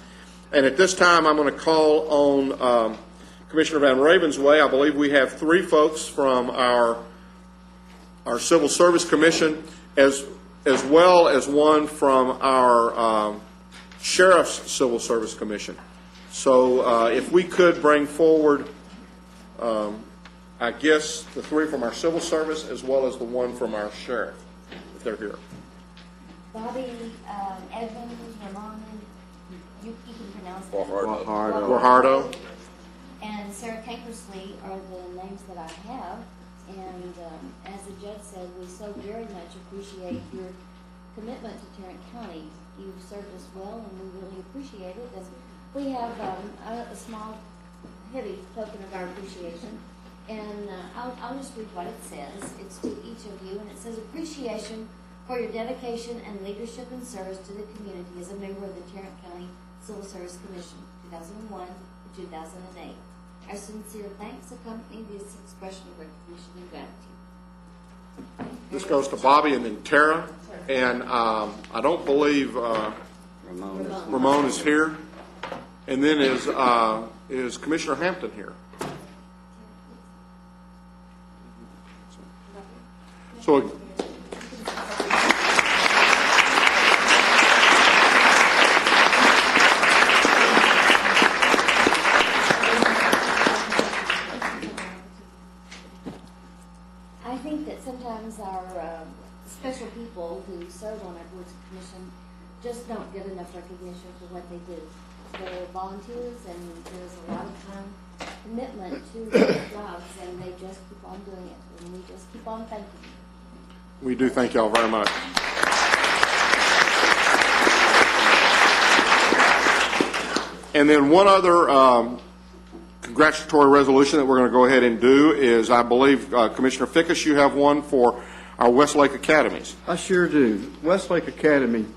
And at this time, I'm going to call on Commissioner Van Ravensway. I believe we have 3 folks from our Civil Service Commission, as well as one from our Sheriff's Civil Service Commission. So if we could bring forward, I guess, the 3 from our Civil Service as well as the one from our Sheriff, if they're here. Bobby Evans, Ramon, you can pronounce that. Guajardo. And Sarah Tankersley are the names that I have. And as the judge said, we so very much appreciate your commitment to Tarrant County. You've served us well, and we really appreciate it. We have a small, heavy token of our appreciation. And I'll just read what it says. It's to each of you, and it says, appreciation for your dedication and leadership and service to the community as a member of the Tarrant County Civil Service Commission, 2001 to 2008. Our sincere thanks accompany this expression of recognition and gratitude. This goes to Bobby and then Tara, and I don't believe Ramon is here. And then is Commissioner Hampton here? So. I think that sometimes our special people who serve on our boards and commission just don't get enough recognition for what they do. They're volunteers, and there's a lot of time commitment to their jobs, and they just keep on doing it, and we just keep on thanking them. We do thank y'all very much. And then one other congratulatory resolution that we're going to go ahead and do is, I believe, Commissioner Fickus, you have one for our Westlake Academies. I sure do. Westlake Academy,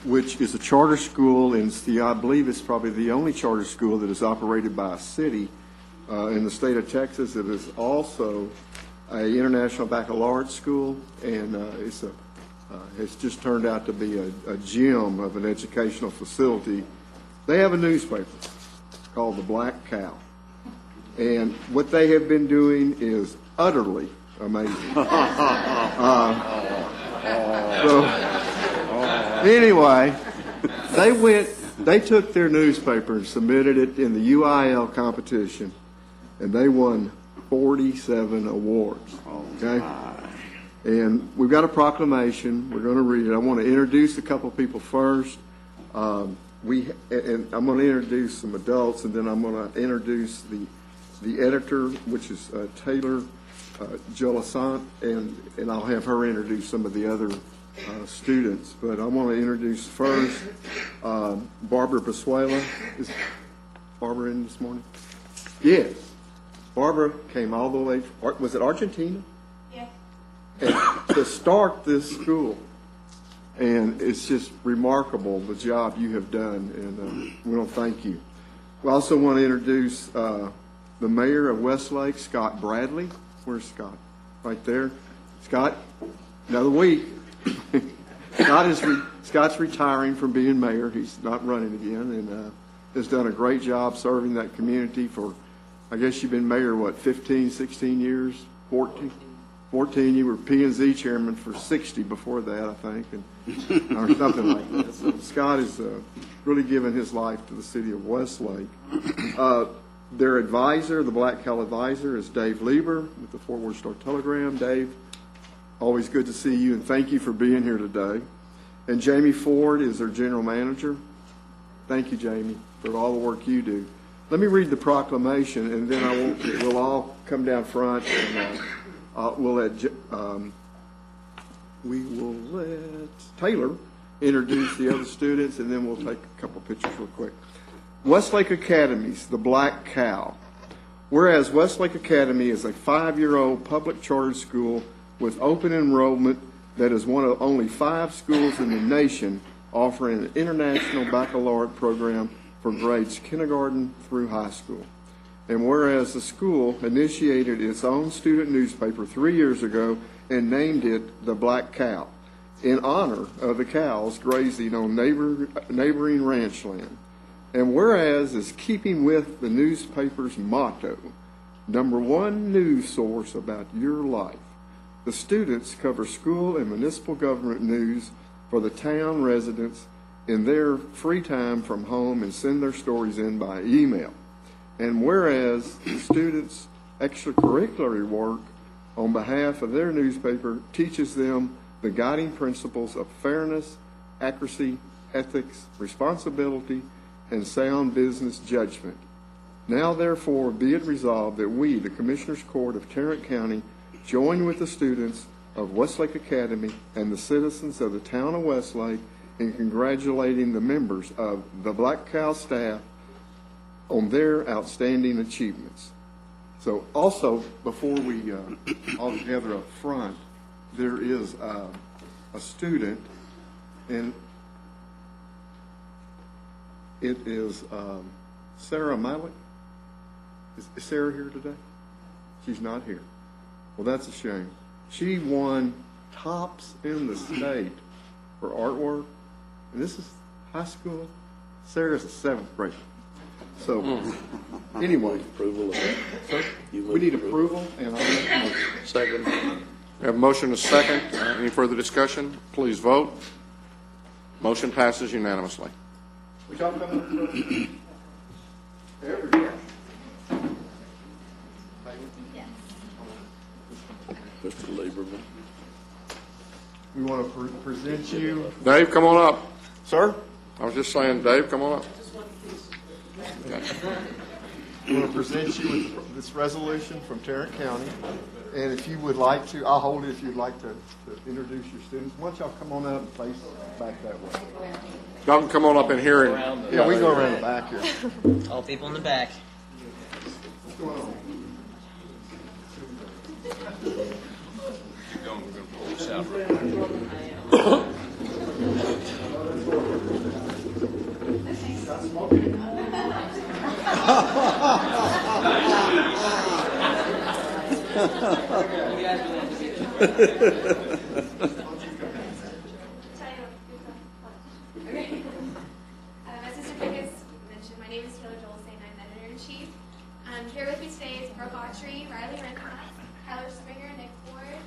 which is a charter school, and I believe it's probably the only charter school that is operated by a city in the state of Texas. It is also an international baccalaureate school, and it's just turned out to be a gem of an educational facility. They have a newspaper called the Black Cow, and what they have been doing is utterly amazing. So anyway, they took their newspaper and submitted it in the UIL competition, and they won 47 awards. Okay? And we've got a proclamation. We're going to read it. I want to introduce a couple people first. And I'm going to introduce some adults, and then I'm going to introduce the editor, which is Taylor Jolasant, and I'll have her introduce some of the other students. But I want to introduce first Barbara Basuela. Is Barbara in this morning? Yes. Barbara came all the way, was it Argentina? Yes. and to start this school. And it's just remarkable, the job you have done, and we want to thank you. We also want to introduce the mayor of Westlake, Scott Bradley. Where's Scott? Right there. Scott, another week. Scott's retiring from being mayor. He's not running again, and has done a great job serving that community for, I guess you've been mayor, what, 15, 16 years? 14? 14. You were P&Z chairman for 60 before that, I think, or something like that. So Scott has really given his life to the city of Westlake. Their advisor, the Black Cal advisor, is Dave Lieber with the Fort Worth Star-Telegram. Dave, always good to see you, and thank you for being here today. And Jamie Ford is their general manager. Thank you, Jamie, for all the work you do. Let me read the proclamation, and then we'll all come down front, and we will let Taylor introduce the other students, and then we'll take a couple pictures real quick. Westlake Academies, the Black Cow. Whereas Westlake Academy is a 5-year-old public charter school with open enrollment that is one of only 5 schools in the nation offering an international baccalaureate program for grades kindergarten through high school. And whereas the school initiated its own student newspaper 3 years ago and named it the Black Cow in honor of the cows grazing on neighboring ranch land. And whereas is keeping with the newspaper's motto, #1 news source about your life. The students cover school and municipal government news for the town residents in their free time from home and send their stories in by email. And whereas the students' extracurricular work on behalf of their newspaper teaches them the guiding principles of fairness, accuracy, ethics, responsibility, and sound business judgment. Now, therefore, be it resolved that we, the Commissioners Court of Tarrant County, join with the students of Westlake Academy and the citizens of the town of Westlake in congratulating the members of the Black Cow staff on their outstanding achievements. So also, before we all together up front, there is a student, and it is Sarah Malik. Is Sarah here today? She's not here. Well, that's a shame. She won tops in the state for artwork, and this is high school. Sarah's a 7th grader. So, anyway. Approval of that. Sir, we need approval, and I'll make a motion. Second. We have a motion and a second. Any further discussion? Please vote. Motion passes unanimously. Would y'all come up first? There we go. Mr. Lieberman. We want to present you. Dave, come on up. Sir? I was just saying, Dave, come on up. We want to present you with this resolution from Tarrant County. And if you would like to, I'll hold it if you'd like to introduce your students. Why don't y'all come on up and face back that way? Y'all can come on up in here. And, Yeah, we can go around the back here. All people in the back. What's going on? As Mr. Pickens mentioned, my name is Taylor Jolson. I'm editor-in-chief. Here with me today is Brooke Autry, Riley Renkoff, Tyler Springer, Nick Ford,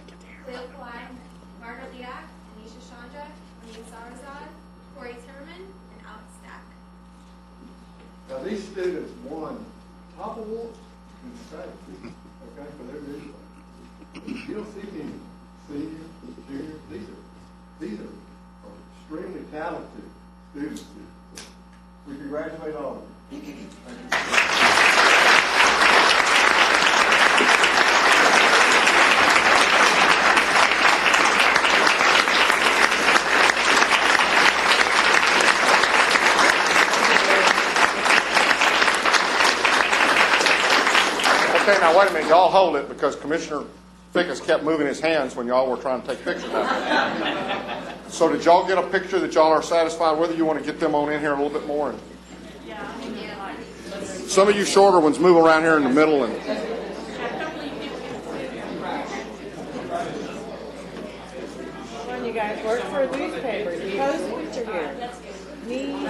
Cleo Klein, Margaret Liak, Anisha Chandra, Amin Sarazad, Corey Timmerman, and Alex Stack. Now, these students won top awards in the state, okay, for their music. You don't see any seniors, juniors. These are extremely talented students. We congratulate all of them. Thank you. Okay, now wait a minute. Y'all hold it because Commissioner Fickes kept moving his hands when y'all were trying to take pictures of him. So did y'all get a picture that y'all are satisfied with? You want to get them on in here a little bit more? Some of you shorter ones move around here in the middle. And You guys work for a newspaper. You post a picture here. Knees.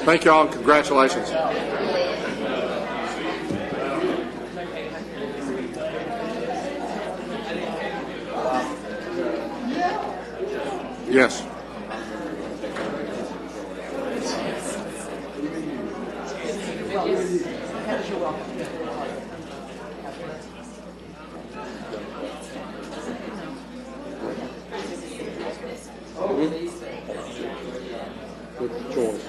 thank y'all and congratulations. Yes. Good choice.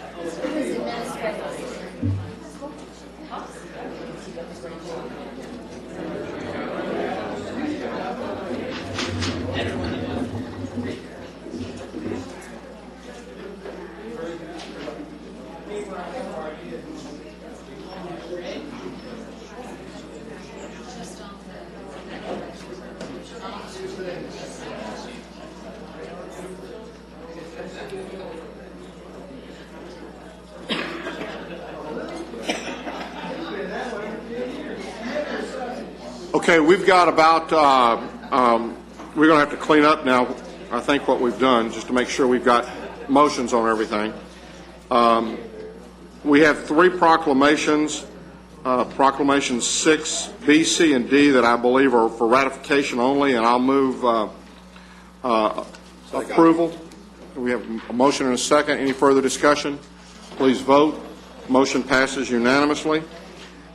Okay, we've got about, we're going to have to clean up now, I think, what we've done, just to make sure we've got motions on everything. We have 3 proclamations, proclamations 6, B, C, and D, that I believe are for ratification only, and I'll move approval. We have a motion and a second. Any further discussion? Please vote. Motion passes unanimously.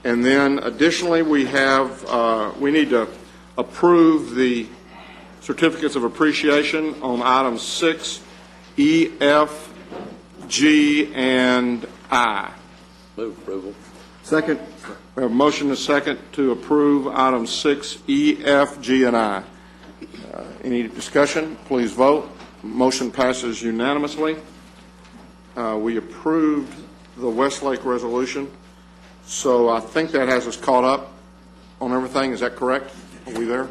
And then additionally, we need to approve the certificates of appreciation on items 6, E, F, G, and I. Move approval. Second. We have a motion and a second to approve items 6, E, F, G, and I. Any discussion? Please vote. Motion passes unanimously. We approved the Westlake resolution. So I think that has us caught up on everything. Is that correct? Are we there?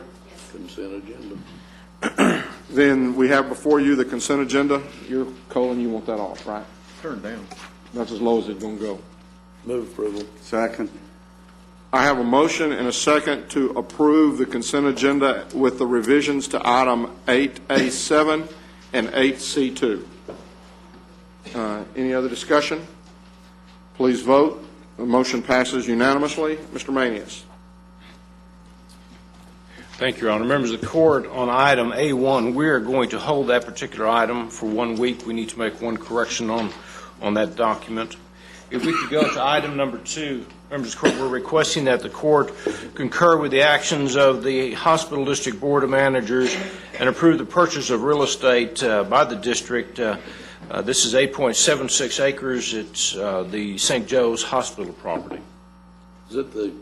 Consent agenda. Then we have before you the consent agenda. You're, Colin, you want that off, right? Turn down. That's as low as it's going to go. Move approval. Second. I have a motion and a second to approve the consent agenda with the revisions to item 8A7 and 8C2. Any other discussion? Please vote. The motion passes unanimously. Mr. Manius. Thank you, Your Honor. Members of the court, on item A1, we are going to hold that particular item for 1 week. We need to make one correction on that document. If we could go to item number 2, members of the court, we're requesting that the court concur with the actions of the Hospital District Board of Managers and approve the purchase of real estate by the district. This is 8.76 acres. It's the St. Joe's Hospital property. Is it the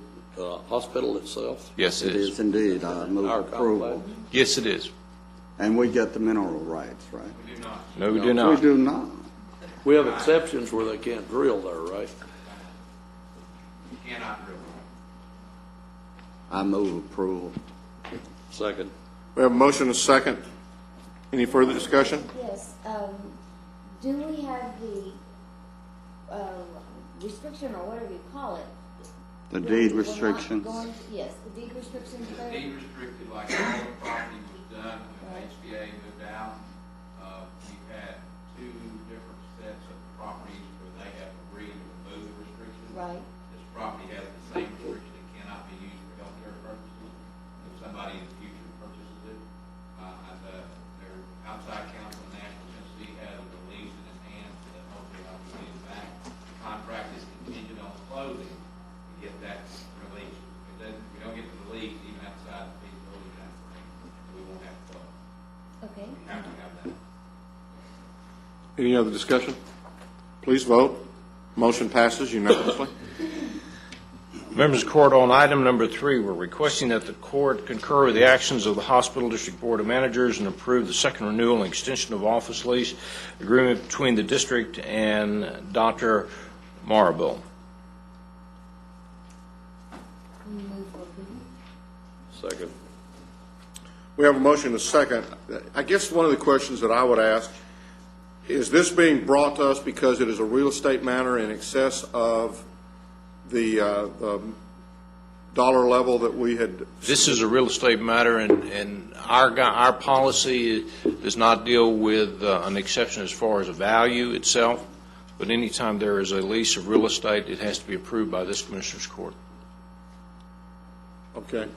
hospital itself? Yes, it is. It is indeed. I move Our approval. complex? Yes, it is. And we get the mineral rights, right? No, we do We not. do not. We have exceptions where they can't drill there, right? I move approval. Second. We have a motion and a second. Any further discussion? Yes, do we have the restriction, or whatever you call it? The We're- deed we're not restrictions. Yes, the deed restrictions there? Deed restricted, like all the property was done when HBA moved out. We've had 2 different sets of properties where they have agreed to remove the restrictions. Right. This property has the same restriction, it cannot be used for healthcare purposes. If somebody in the future purchases it, their outside counsel in Nashville, Tennessee has a release in his hands that hopefully I'll be getting back. The contract is contingent on closing to get that release. If we don't get the release, even outside the feasibility timeframe, we won't have to close. Okay. We have to have that. Any other discussion? Please vote. Motion passes unanimously. Members of the court, on item number 3, we're requesting that the court concur with the actions of the Hospital District Board of Managers and approve the second renewal and extension of office lease agreement between the district and Dr. Marable. Move for approval. Second. We have a motion and a second. I guess one of the questions that I would ask, is this being brought to us because it is a real estate matter in excess of the dollar level that we had? This is a real estate matter, and our policy does not deal with an exception as far as a value itself, but anytime there is a lease of real estate, it has to be approved by this Commissioner's Court. Okay.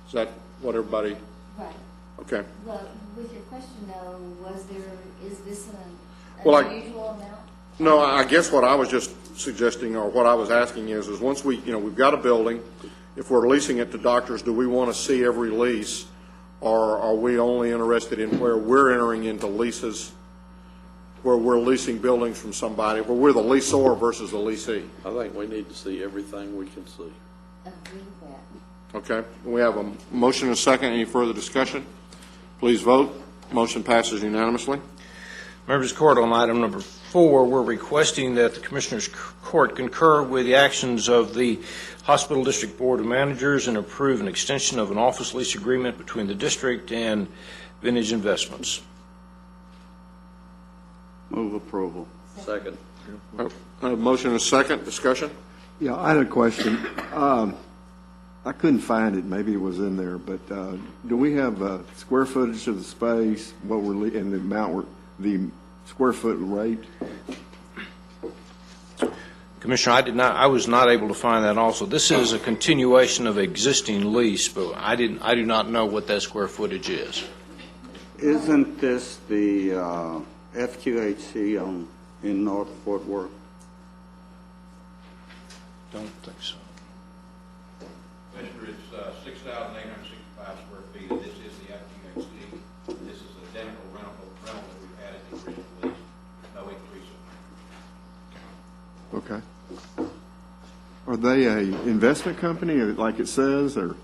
Is that what everybody? Right. Okay. Well, with your question though, is this an Well, unusual amount? No, I guess what I was just suggesting, or what I was asking is once we've got a building, if we're leasing it to doctors, do we want to see every lease, or are we only interested in where we're entering into leases, where we're leasing buildings from somebody, where we're the leaseor versus the leasee? I think we need to see everything we can see. Agree with that. Okay. We have a motion and a second. Any further discussion? Please vote. Motion passes unanimously. Members of the court, on item number 4, we're requesting that the Commissioner's Court concur with the actions of the Hospital District Board of Managers and approve an extension of an office lease agreement between the district and Vintage Investments. Move approval. Second. I have a motion and a second. Discussion? Yeah, I had a question. I couldn't find it. Maybe it was in there, but do we have square footage of the space, what we're and the amount, the square foot rate? Commissioner, I was not able to find that also. This is a continuation of existing lease, but I do not know what that square footage is. Isn't this the FQHC in North Fort Worth? Don't think so. Commissioner, it's 6,865 square feet, and this is the FQHC. This is identical rental that we've had at the original lease. No increase. Okay. Are they a investment company, or like it says, or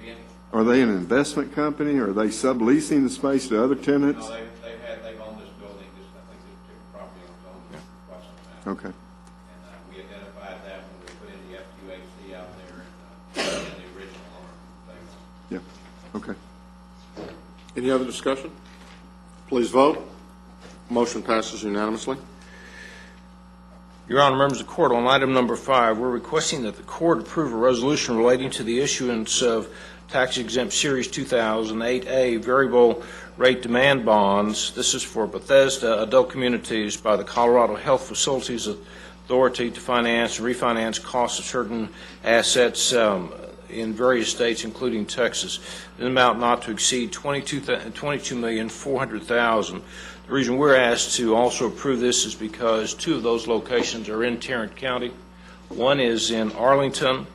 Again? are they an investment company, or are they subleasing the space to other tenants? No, they've owned this building, I think this particular property owns owned it for quite some time. Okay. And we identified that when we put in the FQHC out there and the original owner thing. Yeah. Okay. Any other discussion? Please vote. Motion passes unanimously. Your Honor, members of the court, on item number 5, we're requesting that the court approve a resolution relating to the issuance of tax-exempt Series 2008A variable rate demand bonds. This is for Bethesda Adult Communities by the Colorado Health Facilities Authority to finance and refinance costs of certain assets in various states, including Texas, an amount not to exceed $22,400,000. The reason we're asked to also approve this is because 2 of those locations are in Tarrant County. One is in Arlington.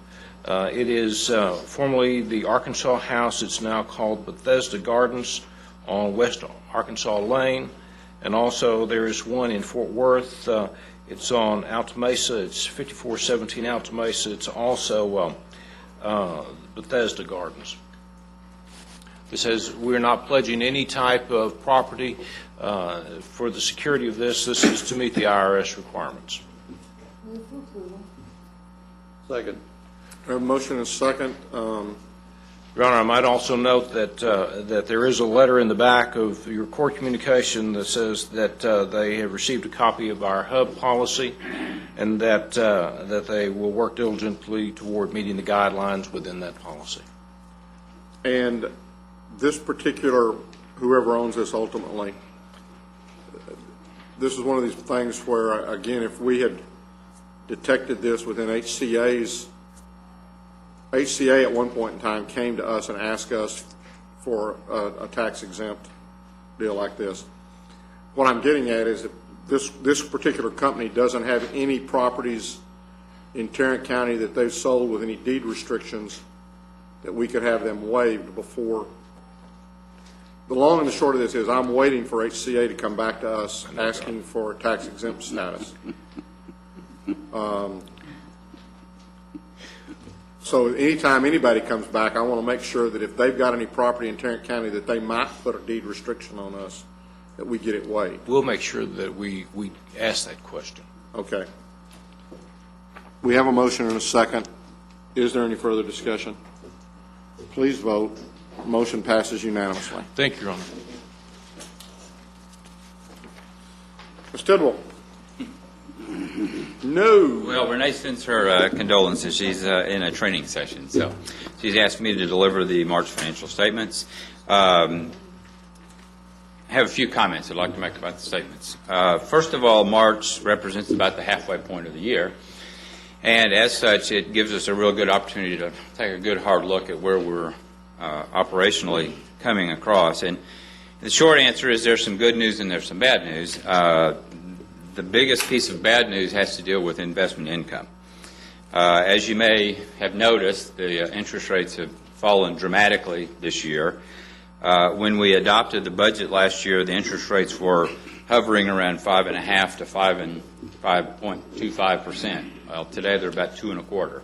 It is formerly the Arkansas House. It's now called Bethesda Gardens on West Arkansas Lane. And also there is one in Fort Worth. It's on Alta Mesa. It's 5417 Alta Mesa. It's also Bethesda Gardens. It says we're not pledging any type of property for the security of this. This is to meet the IRS requirements. Move for approval. Second. I have a motion and a second. Your Honor, I might also note that that there is a letter in the back of your court communication that says that they have received a copy of our HUB policy and that they will work diligently toward meeting the guidelines within that policy. And this particular, whoever owns this ultimately, this is one of these things where, again, if we had detected this within HCA at one point in time came to us and asked us for a tax-exempt deal like this. What I'm getting at is that this particular company doesn't have any properties in Tarrant County that they've sold with any deed restrictions that we could have them waived before. The long and the short of this is I'm waiting for HCA to come back to us asking for a tax-exempt status. So anytime anybody comes back, I want to make sure that if they've got any property in Tarrant County that they might put a deed restriction on us, that we get it waived. We'll make sure that we ask that question. Okay. We have a motion and a second. Is there any further discussion? Please vote. Motion passes unanimously. Thank you, Your Honor. Ms. Tidwell? No. Well, Renee sends her condolences. She's in a training session, so she's asked me to deliver the March financial statements. I have a few comments I'd like to make about the statements. First of all, March represents about the halfway point of the year, and as such, it gives us a real good opportunity to take a good hard look at where we're operationally coming across. And the short answer is there's some good news and there's some bad news. The biggest piece of bad news has to deal with investment income. As you may have noticed, the interest rates have fallen dramatically this year. When we adopted the budget last year, the interest rates were hovering around 5.5 to 5.25%. Well, today they're about 2.25%.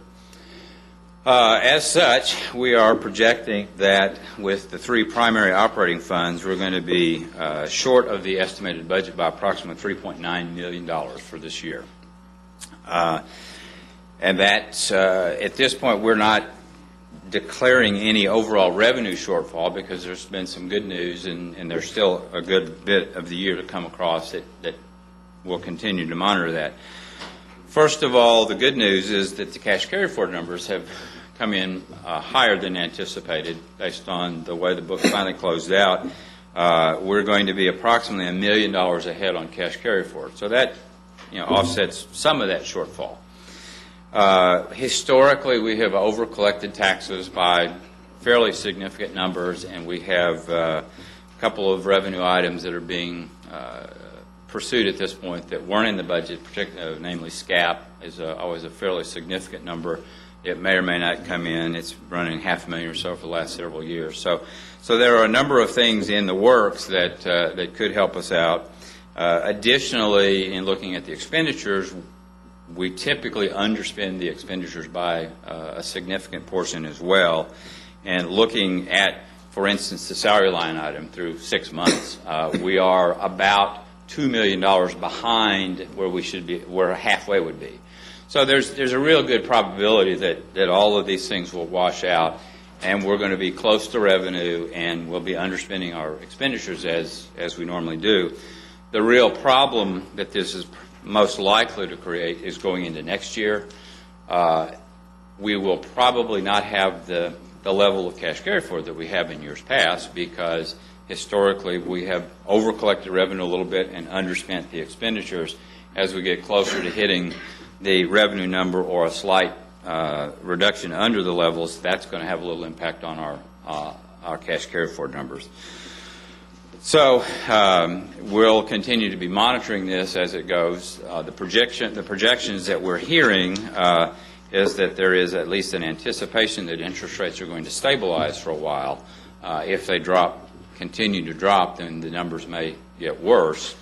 As such, we are projecting that with the three primary operating funds, we're going to be short of the estimated budget by approximately $3.9 million for this year. And that, at this point, we're not declaring any overall revenue shortfall because there's been some good news and there's still a good bit of the year to come across that we'll continue to monitor that. First of all, the good news is that the cash carry forward numbers have come in higher than anticipated based on the way the book finally closed out. We're going to be approximately $1 million ahead on cash carry forward. So that offsets some of that shortfall. Historically, we have over-collected taxes by fairly significant numbers, and we have a couple of revenue items that are being pursued at this point that weren't in the budget, namely SCAP is always a fairly significant number. It may or may not come in. It's running $500,000 or so for the last several years. So there are a number of things in the works that could help us out. Additionally, in looking at the expenditures, we typically underspend the expenditures by a significant portion as well. And looking at, for instance, the salary line item through 6 months, we are about $2 million behind where we should be, where halfway would be. So there's a real good probability that all of these things will wash out, and we're going to be close to revenue, and we'll be underspending our expenditures as we normally do. The real problem that this is most likely to create is going into next year. We will probably not have the level of cash carry forward that we have in years past because historically we have over-collected revenue a little bit and underspent the expenditures. As we get closer to hitting the revenue number or a slight reduction under the levels, that's going to have a little impact on our cash carry forward numbers. So we'll continue to be monitoring this as it goes. The projections that we're hearing is that there is at least an anticipation that interest rates are going to stabilize for a while. If they continue to drop, then the numbers may get worse.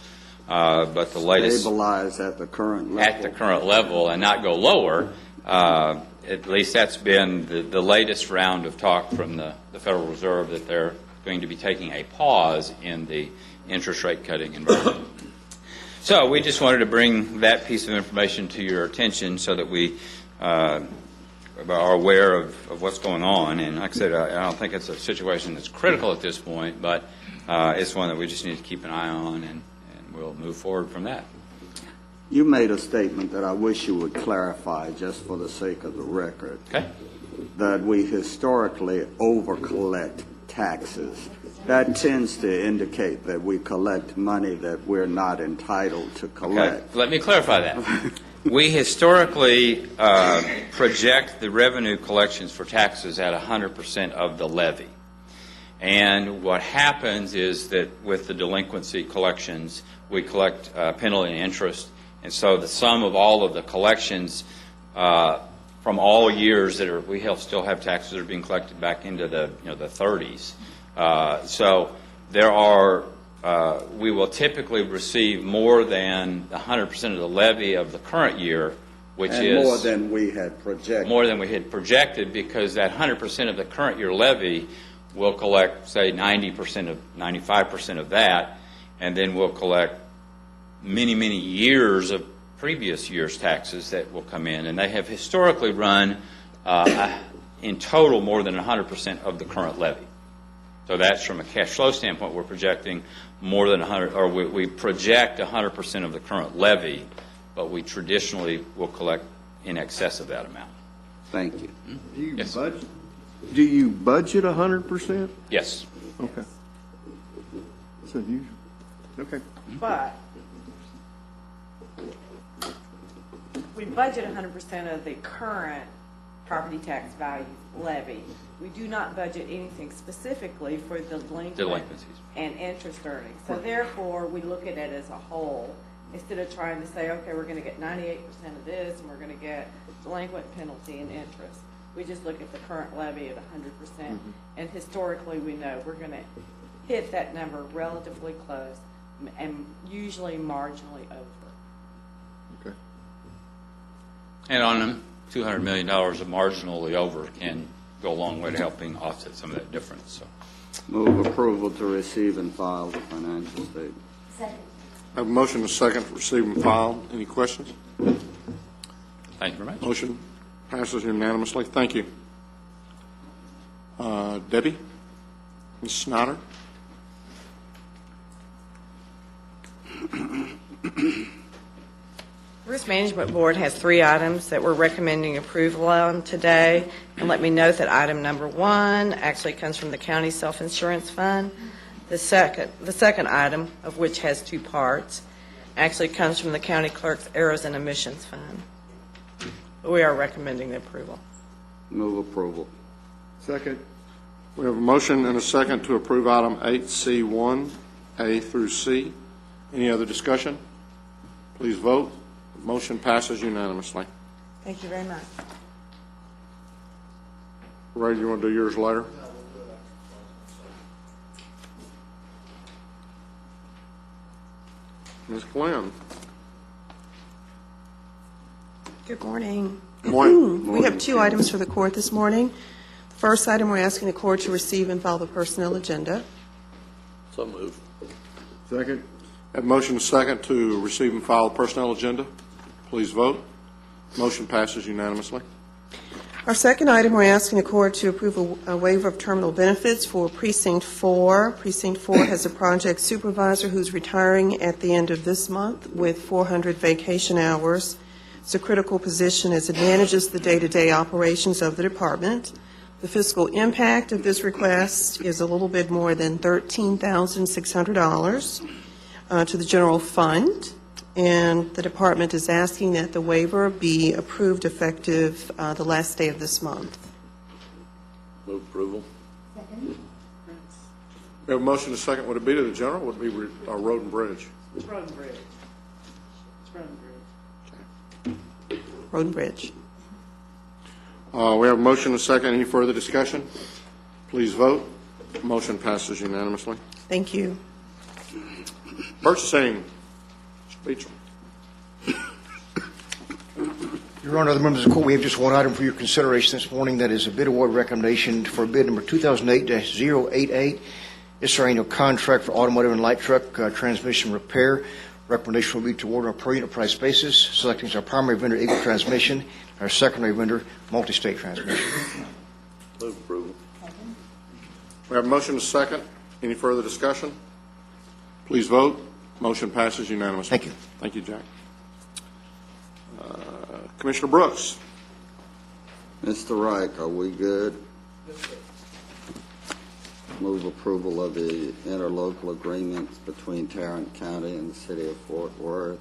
But the latest stabilize at the current level. At the current level and not go lower. At least that's been the latest round of talk from the Federal Reserve, that they're going to be taking a pause in the interest rate cutting environment. So we just wanted to bring that piece of information to your attention so that we are aware of what's going on. And like I said, I don't think it's a situation that's critical at this point, but it's one that we just need to keep an eye on, and we'll move forward from that. You made a statement that I wish you would clarify just for the sake of the record. Okay. That we historically over-collect taxes. That tends to indicate that we collect money that we're not entitled to collect. Okay. Let me clarify that. We historically project the revenue collections for taxes at 100% of the levy. And what happens is that with the delinquency collections, we collect penalty and interest. And so the sum of all of the collections from all years that we still have taxes that are being collected back into the 30s. So there are we will typically receive more than 100% of the levy of the current year which And is more than we had projected. more than we had projected, because that 100% of the current year levy will collect, say, 95% of that, and then we'll collect many, many years of previous year's taxes that will come in. And they have historically run, in total, more than 100% of the current levy. So that's from a cash flow standpoint, we're projecting more than 100, or we project 100% of the current levy, but we traditionally will collect in excess of that amount. Thank you. Yes. Do you budget 100%? Yes. Okay. So you, okay. But we budget 100% of the current property tax value levy. We do not budget anything specifically for the Delinquencies. and interest earnings. So therefore, we look at it as a whole instead of trying to say, okay, we're going to get 98% of this and we're going to get delinquent, penalty, and interest. We just look at the current levy at 100%, and historically we know we're going to hit that number relatively close and usually marginally over. Okay. And on them, $200 million of marginally over can go a long way to helping offset some of that difference. So, Move approval to receive and file the financial statement. Second. I have a motion and a second to receive and file. Any questions? thank you very much. Motion passes unanimously. Thank you. Debbie? Ms. Snyder? Risk Management Board has 3 items that we're recommending approval on today. And let me note that item number 1 actually comes from the county self-insurance fund. The second item, of which has 2 parts, actually comes from the county clerk's errors and omissions fund. But we are recommending the approval. Move approval. Second. We have a motion and a second to approve item 8C1, A through C. Any other discussion? Please vote. Motion passes unanimously. Thank you very much. Ray, you want to do yours later? Ms. Glenn? Good morning. Good morning. We have 2 items for the court this morning. The first item, we're asking the court to receive and file the personnel agenda. So moved. Second. Have a motion and a second to receive and file the personnel agenda. Please vote. Motion passes unanimously. Our second item, we're asking the court to approve a waiver of terminal benefits for Precinct 4. Precinct 4 has a project supervisor who's retiring at the end of this month with 400 vacation hours. It's a critical position as it manages the day-to-day operations of the department. The fiscal impact of this request is a little bit more than $13,600 to the general fund. And the department is asking that the waiver be approved effective the last day of this month. Move approval. Second. We have a motion and a second. Would it be to the general or would it be road and bridge? It's Road and Bridge. It's Road and Bridge. Road and Bridge. We have a motion and a second. Any further discussion? Please vote. Motion passes unanimously. Thank you. Purchasing. Mr. Beecham. Your Honor, other members of the court, we have just one item for your consideration this morning. That is a bid award recommendation for bid number 2008-088. It's our annual contract for automotive and light truck transmission repair. Recommendation will be to award on a per unit price basis, selecting as our primary vendor Eagle Transmission, our secondary vendor Multi-State Transmission. Move approval. We have a motion and a second. Any further discussion? Please vote. Motion passes unanimously. Thank you. Thank you, Jack. Commissioner Brooks. Mr. Reich, are we good? Move approval of the interlocal agreements between Tarrant County and the city of Fort Worth,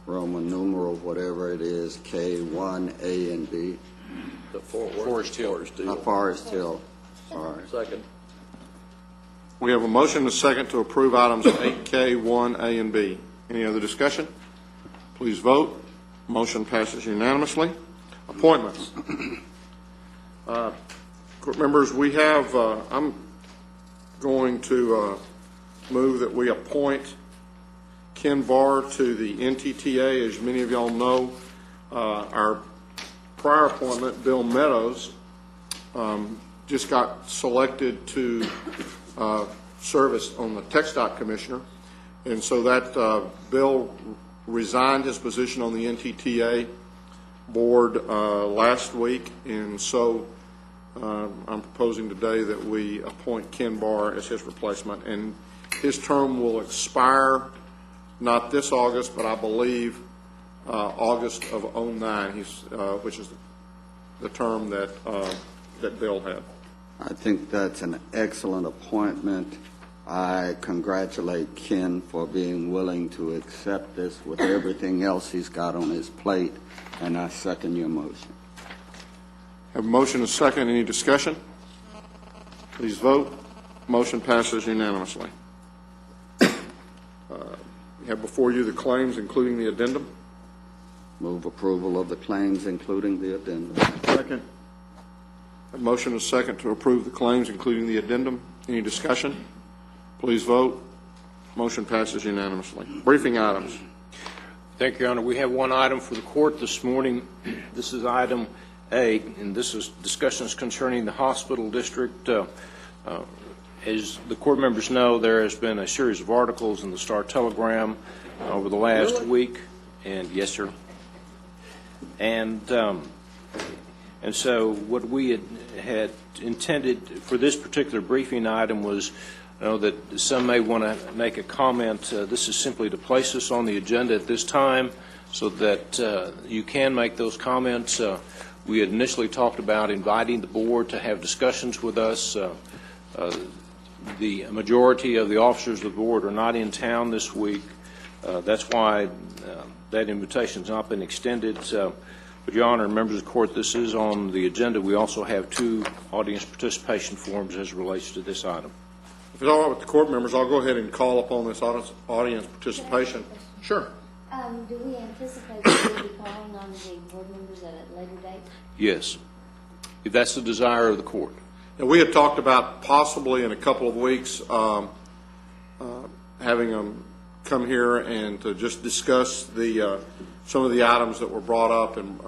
Roman numeral, whatever it is, K1, A, and B. The Forest Hill. Forest Hill. Sorry. Second. We have a motion and a second to approve items 8K, 1A, and B. Any other discussion? Please vote. Motion passes unanimously. Appointments. Court members, we have, I'm going to move that we appoint Ken Barr to the NTTA. As many of y'all know, our prior appointment, Bill Meadows, just got selected to service on the TxDOT Commissioner. And so that Bill resigned his position on the NTTA board last week. And so I'm proposing today that we appoint Ken Barr as his replacement. And his term will expire not this August, but I believe August of '09, which is the term that Bill had. I think that's an excellent appointment. I congratulate Ken for being willing to accept this with everything else he's got on his plate, and I second your motion. Have a motion and a second. Any discussion? Please vote. Motion passes unanimously. You have before you the claims, including the addendum. Move approval of the claims, including the addendum. Second. A motion and a second to approve the claims, including the addendum. Any discussion? Please vote. Motion passes unanimously. Briefing items. Thank you, Your Honor. We have one item for the court this morning. This is item A, and this is discussions concerning the hospital district. As the court members know, there has been a series of articles in the Star-Telegram over the last week. And yes, sir. And so what we had intended for this particular briefing item was, that some may want to make a comment. This is simply to place this on the agenda at this time so that you can make those comments. We had initially talked about inviting the board to have discussions with us. The majority of the officers of the board are not in town this week. That's why that invitation has not been extended. But, Your Honor, members of the court, this is on the agenda. We also have 2 audience participation forms as it relates to this item. If it's all right with the court members, I'll go ahead and call upon this audience participation. Sure. Do we anticipate that we'll be calling on the board members at a later date? Yes, if that's the desire of the court. And we had talked about possibly in a couple of weeks having them come here and to just discuss the some of the items that were brought up and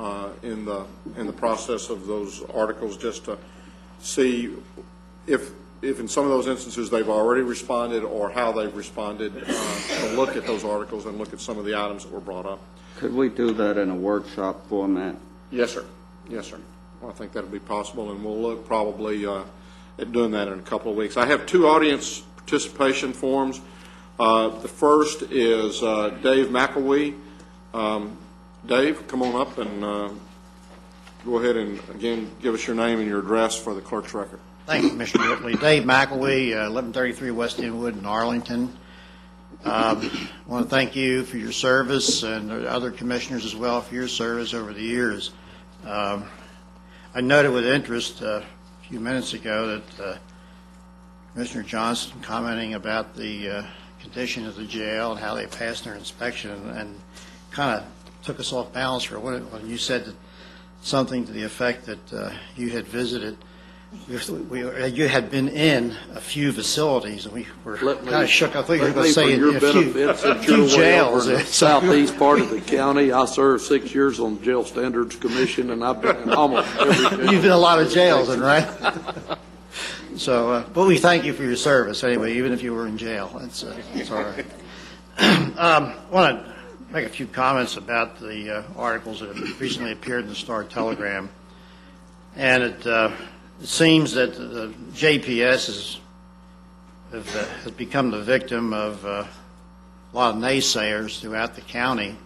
in the process of those articles, just to see if in some of those instances they've already responded or how they've responded, to look at those articles and look at some of the items that were brought up. Could we do that in a workshop format? Yes, sir. Yes, sir. Well, I think that'll be possible, and we'll look probably at doing that in a couple of weeks. I have 2 audience participation forms. The first is Dave McElwee. Dave, come on up and go ahead and, again, give us your name and your address for the clerk's record. Thank you, Commissioner Whitley. Dave McElwee, 1133 West Inwood in Arlington. I want to thank you for your service and other commissioners as well for your service over the years. I noted with interest a few minutes ago that Commissioner Johnson commenting about the condition of the jail and how they passed their inspection, and kind of took us off balance for when you said that something to the effect that you had visited. You had been in a few facilities, and we were kind of shook. I thought you were going to say a few jails. In the southeast part of the county, I served 6 years on the Jail Standards Commission, and I've been in almost every jail. You've been in a lot of jails, right? So, but we thank you for your service anyway, even if you were in jail. It's all right. I want to make a few comments about the articles that have recently appeared in the Star-Telegram, and it seems that the JPS has become the victim of a lot of naysayers throughout the county,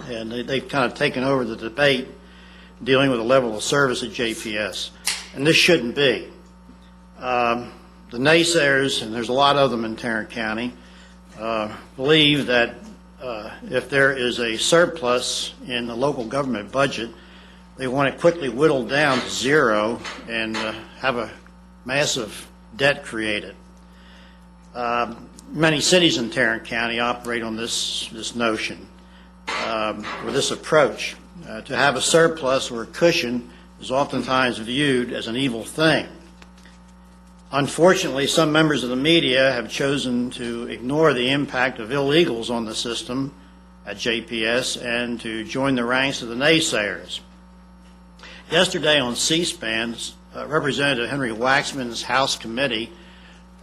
and they've kind of taken over the debate dealing with the level of service at JPS, and this shouldn't be. The naysayers, and there's a lot of them in Tarrant County, believe that if there is a surplus in the local government budget, they want it quickly whittled down to zero and have a massive debt created. Many cities in Tarrant County operate on this notion, or this approach. To have a surplus or a cushion is oftentimes viewed as an evil thing. Unfortunately, some members of the media have chosen to ignore the impact of illegals on the system at JPS and to join the ranks of the naysayers. Yesterday on C-SPAN, Representative Henry Waxman's House Committee,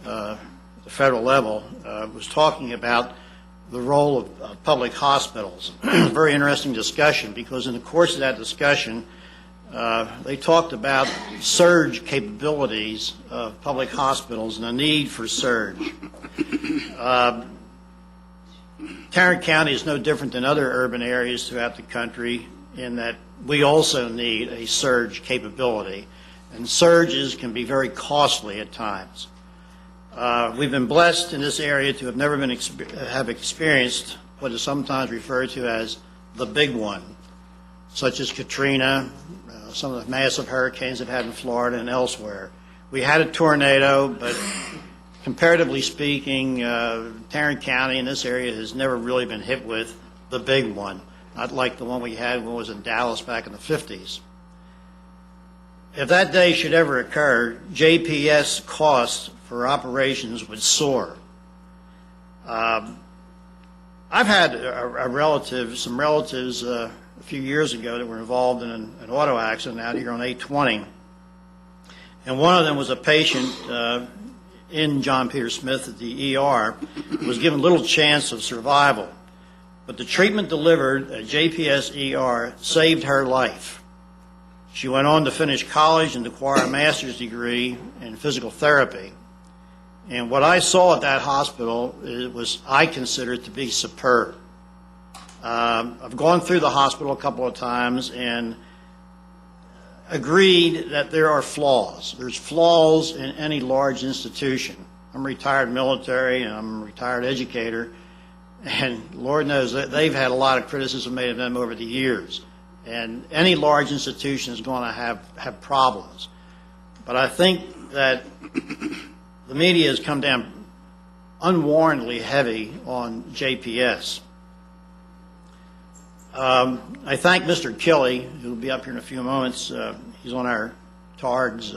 the federal level, was talking about the role of public hospitals. A very interesting discussion, because in the course of that discussion, they talked about surge capabilities of public hospitals and the need for surge. Tarrant County is no different than other urban areas throughout the country in that we also need a surge capability, and surges can be very costly at times. We've been blessed in this area to have never have experienced what is sometimes referred to as the big one, such as Katrina, some of the massive hurricanes they've had in Florida and elsewhere. We had a tornado, but comparatively speaking, Tarrant County in this area has never really been hit with the big one, not like the one we had when it was in Dallas back in the 50s. If that day should ever occur, JPS costs for operations would soar. I've had some relatives a few years ago that were involved in an auto accident out here on 820, and one of them was a patient in John Peter Smith at the ER, was given little chance of survival, but the treatment delivered at JPS ER saved her life. She went on to finish college and acquire a master's degree in physical therapy. And what I saw at that hospital was, I consider it to be superb. I've gone through the hospital a couple of times and agreed that there are flaws. There's flaws in any large institution. I'm retired military and I'm a retired educator, and Lord knows that they've had a lot of criticism made of them over the years. And any large institution is going to have problems. But I think that the media has come down unwarrantedly heavy on JPS. I thank Mr. Killey, who will be up here in a few moments. He's on our TARGS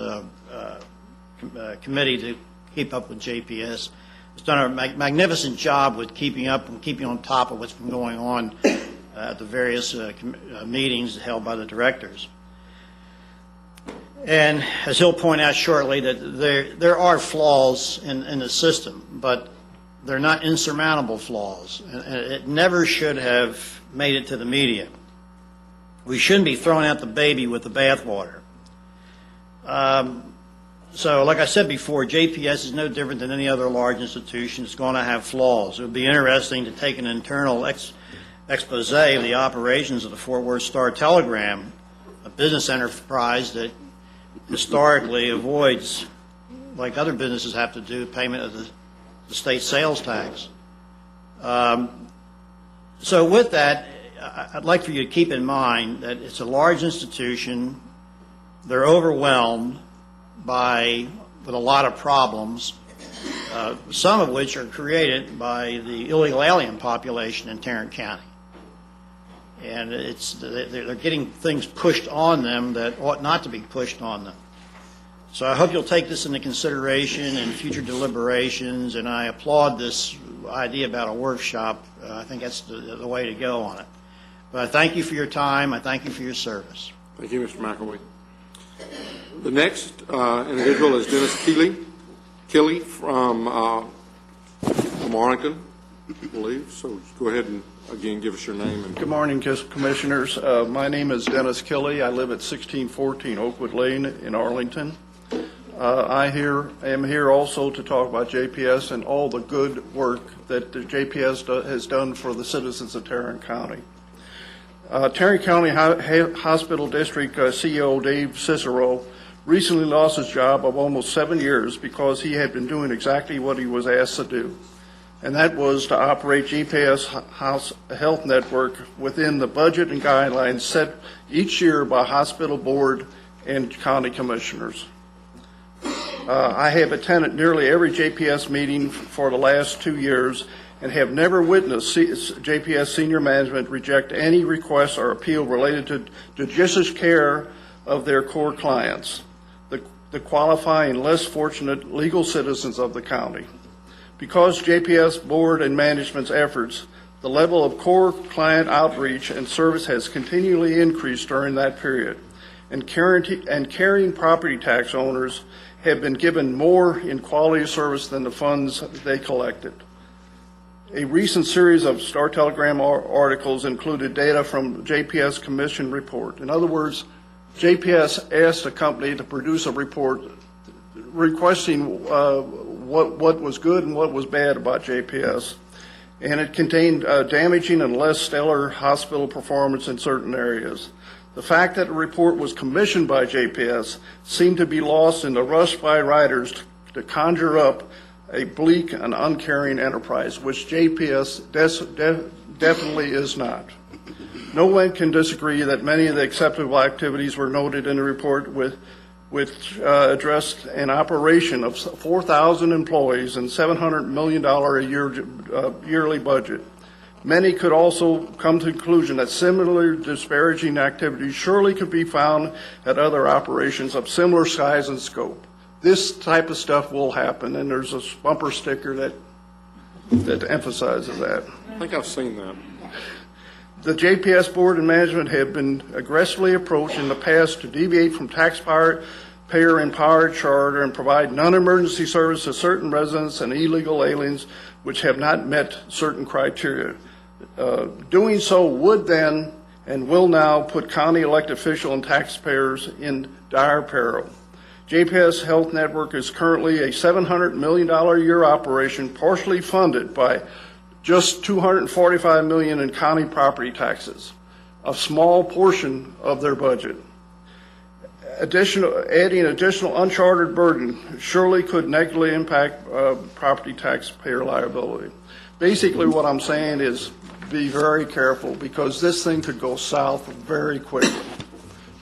committee to keep up with JPS. He's done a magnificent job with keeping up and keeping on top of what's been going on at the various meetings held by the directors. And as he'll point out shortly, that there are flaws in the system, but they're not insurmountable flaws. And it never should have made it to the media. We shouldn't be throwing out the baby with the bathwater. So, like I said before, JPS is no different than any other large institution. It's going to have flaws. It would be interesting to take an internal expose of the operations of the Fort Worth Star-Telegram, a business enterprise that historically avoids, like other businesses have to do, payment of the state sales tax. So with that, I'd like for you to keep in mind that it's a large institution. They're overwhelmed with a lot of problems, some of which are created by the illegal alien population in Tarrant County. And they're getting things pushed on them that ought not to be pushed on them. So I hope you'll take this into consideration in future deliberations, and I applaud this idea about a workshop. I think that's the way to go on it. But I thank you for your time. I thank you for your service. Thank you, Mr. McElwee. The next individual is Dennis Keeley from Arlington, I believe. So go ahead and again give us your name. Good morning, Commissioners. My name is Dennis Keeley. I live at 1614 Oakwood Lane in Arlington. I am here also to talk about JPS and all the good work that the JPS has done for the citizens of Tarrant County. Tarrant County Hospital District CEO Dave Cicero recently lost his job of almost 7 years because he had been doing exactly what he was asked to do, and that was to operate JPS Health Network within the budget and guidelines set each year by hospital board and county commissioners. I have attended nearly every JPS meeting for the last 2 years and have never witnessed JPS senior management reject any request or appeal related to judicious care of their core clients, the qualifying less fortunate legal citizens of the county. Because JPS board and management's efforts, The level of core client outreach and service has continually increased during that period, and carrying property tax owners have been given more in quality of service than the funds they collected. A recent series of Star Telegram articles included data from JPS Commission report. In other words, JPS asked a company to produce a report requesting what was good and what was bad about JPS, and it contained damaging and less stellar hospital performance in certain areas. The fact that the report was commissioned by JPS seemed to be lost in the rush by writers to conjure up a bleak and uncaring enterprise, which JPS definitely is not. No one can disagree that many of the acceptable activities were noted in the report, which addressed an operation of 4,000 employees and $700 million a year yearly budget. Many could also come to the conclusion that similar disparaging activities surely could be found at other operations of similar size and scope. This type of stuff will happen, and there's a bumper sticker that emphasizes that. I think I've seen that. The JPS board and management have been aggressively approached in the past to deviate from taxpayer-empowered charter and provide non-emergency service to certain residents and illegal aliens which have not met certain criteria. Doing so would then and will now put county elected officials and taxpayers in dire peril. JPS Health Network is currently a $700 million a year operation, partially funded by just $245 million in county property taxes, a small portion of their budget. Adding additional uncharted burden surely could negatively impact property taxpayer liability. Basically, what I'm saying is be very careful, because this thing could go south very quickly.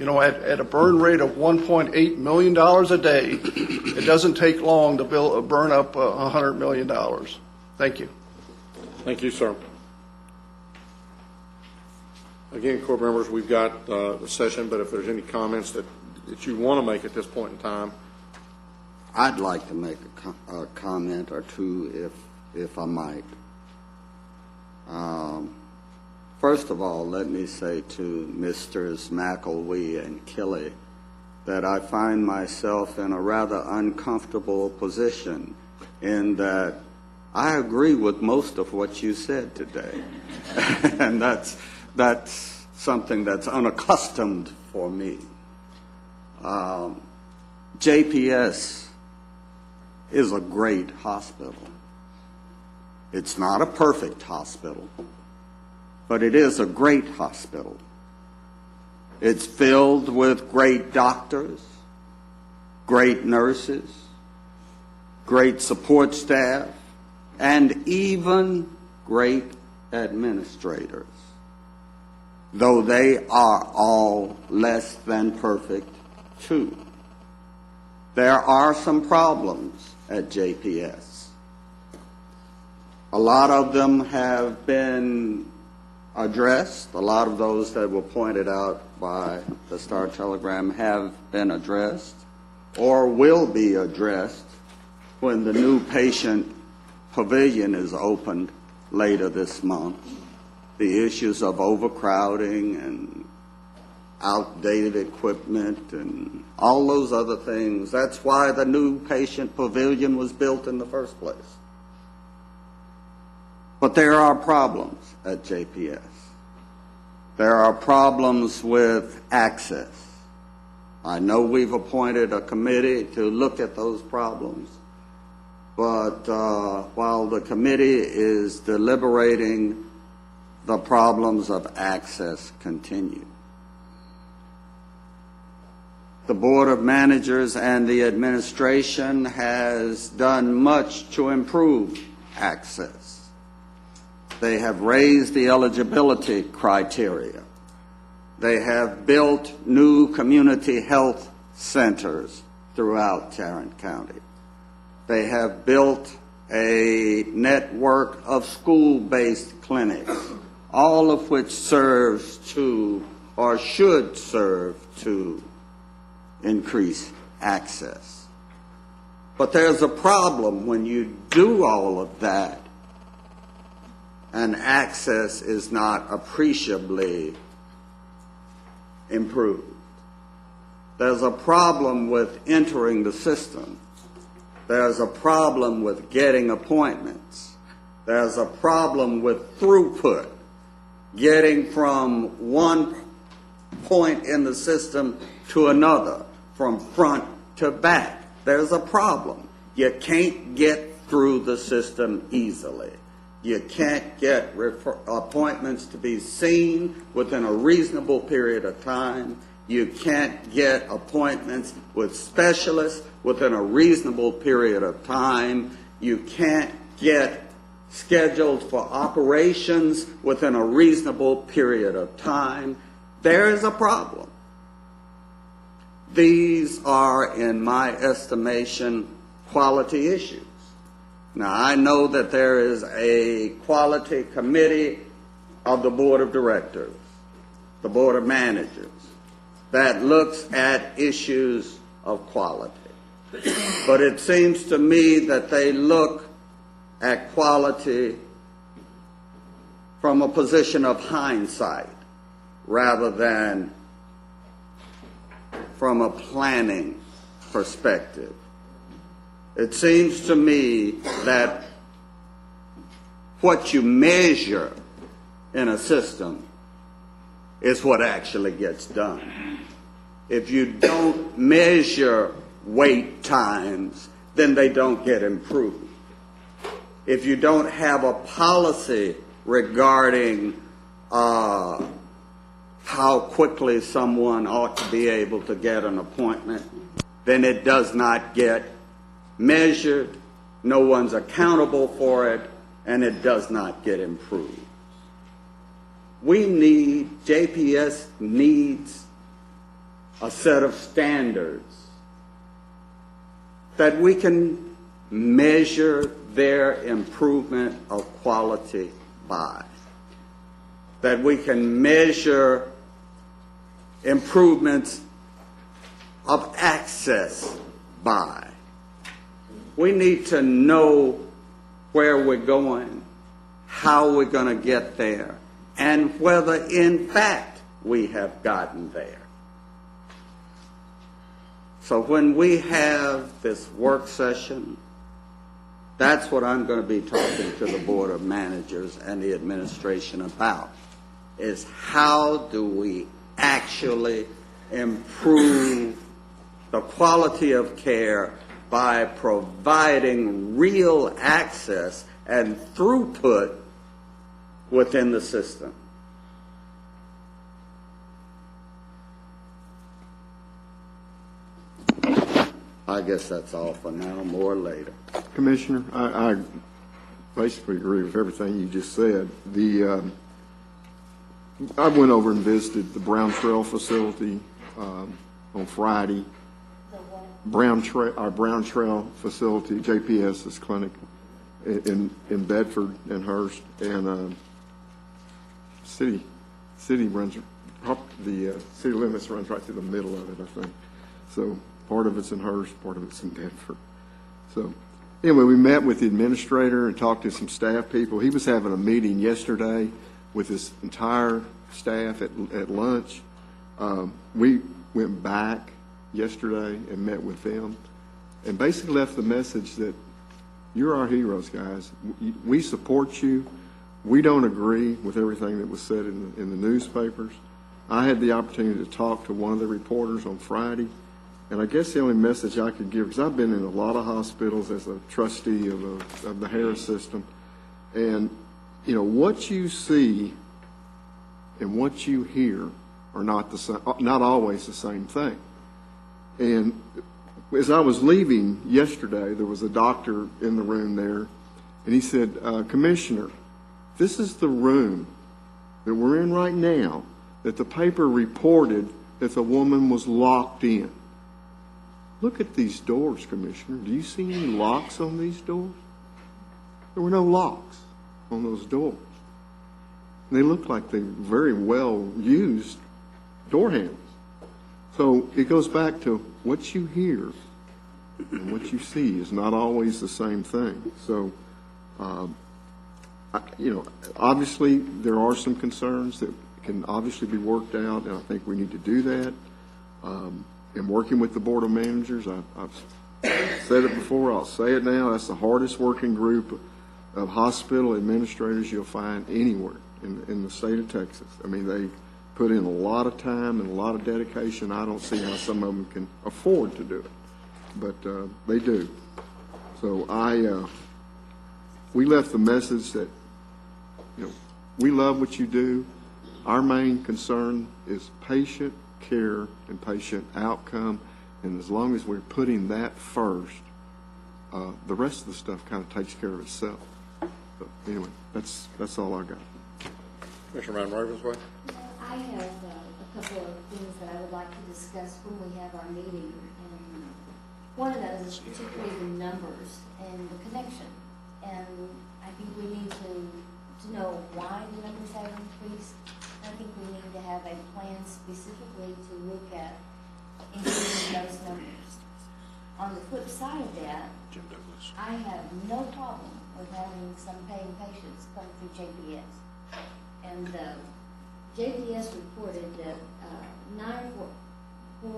You know, at a burn rate of $1.8 million a day, it doesn't take long to burn up $100 million. Thank you. Thank you, sir. Again, court members, we've got the session, but if there's any comments that you want to make at this point in time. I'd like to make a comment or two, if I might. First of all, let me say to Misters McElwee and Killey that I find myself in a rather uncomfortable position in that I agree with most of what you said today. And that's something that's unaccustomed for me. JPS is a great hospital. It's not a perfect hospital, but it is a great hospital. It's filled with great doctors, great nurses, great support staff, and even great administrators, though they are all less than perfect too. There are some problems at JPS. A lot of them have been addressed. A lot of those that were pointed out by the Star Telegram have been addressed or will be addressed when the new patient pavilion is opened later this month. The issues of overcrowding and outdated equipment and all those other things. That's why the new patient pavilion was built in the first place. But there are problems at JPS. There are problems with access. I know we've appointed a committee to look at those problems, but while the committee is deliberating, the problems of access continue. The Board of Managers and the administration has done much to improve access. They have raised the eligibility criteria. They have built new community health centers throughout Tarrant County. They have built a network of school-based clinics, all of which serves to, or should serve to, increase access. But there's a problem when you do all of that and access is not appreciably improved. There's a problem with entering the system. There's a problem with getting appointments. There's a problem with throughput, getting from one point in the system to another, from front to back. There's a problem. You can't get through the system easily. You can't get appointments to be seen within a reasonable period of time. You can't get appointments with specialists within a reasonable period of time. You can't get scheduled for operations within a reasonable period of time. There is a problem. These are, in my estimation, quality issues. Now, I know that there is a quality committee of the Board of Directors, the Board of Managers, that looks at issues of quality. But it seems to me that they look at quality from a position of hindsight rather than from a planning perspective. It seems to me that what you measure in a system is what actually gets done. If you don't measure wait times, then they don't get improved. If you don't have a policy regarding how quickly someone ought to be able to get an appointment, then it does not get measured, no one's accountable for it, and it does not get improved. JPS needs a set of standards that we can measure their improvement of quality by, that we can measure improvements of access by. We need to know where we're going, how we're going to get there, and whether in fact we have gotten there. So when we have this work session, that's what I'm going to be talking to the Board of Managers and the administration about, is how do we actually improve the quality of care by providing real access and throughput within the system. I guess that's all for now, more later. Commissioner, I basically agree with everything you just said. I went over and visited the Brown Trail facility on Friday. Our Brown Trail facility, JPS's clinic in Bedford and Hurst, and city runs, the city limits runs right through the middle of it, I think. So part of it's in Hurst, part of it's in Bedford. So anyway, we met with the administrator and talked to some staff people. He was having a meeting yesterday with his entire staff at lunch. We went back yesterday and met with them and basically left the message that you're our heroes, guys. We support you. We don't agree with everything that was said in the newspapers. I had the opportunity to talk to one of the reporters on Friday, and I guess the only message I could give, because I've been in a lot of hospitals as a trustee of the Harris system, and what you see and what you hear are not always the same thing. And as I was leaving yesterday, there was a doctor in the room there, and he said, Commissioner, this is the room that we're in right now that the paper reported that the woman was locked in. Look at these doors, Commissioner. Do you see any locks on these doors? There were no locks on those doors. And they look like they were very well used door handles. So it goes back to what you hear and what you see is not always the same thing. So obviously, there are some concerns that can obviously be worked out, and I think we need to do that. In working with the Board of Managers, I've said it before, I'll say it now, that's the hardest working group of hospital administrators you'll find anywhere in the state of Texas. I mean, they put in a lot of time and a lot of dedication. I don't see how some of them can afford to do it, but they do. So we left the message that, we love what you do. Our main concern is patient care and patient outcome, and as long as we're putting that first, the rest of the stuff kind of takes care of itself. But anyway, that's all I got. Commissioner Van Ravensway? I have a couple of things that I would like to discuss when we have our meeting, and one of those is particularly the numbers and the connection. And I think we need to know why the numbers have increased. I think we need to have a plan specifically to look at increasing those numbers. On the flip side of that, I have no problem with having some paying patients come through JPS. And JPS reported that 9.4%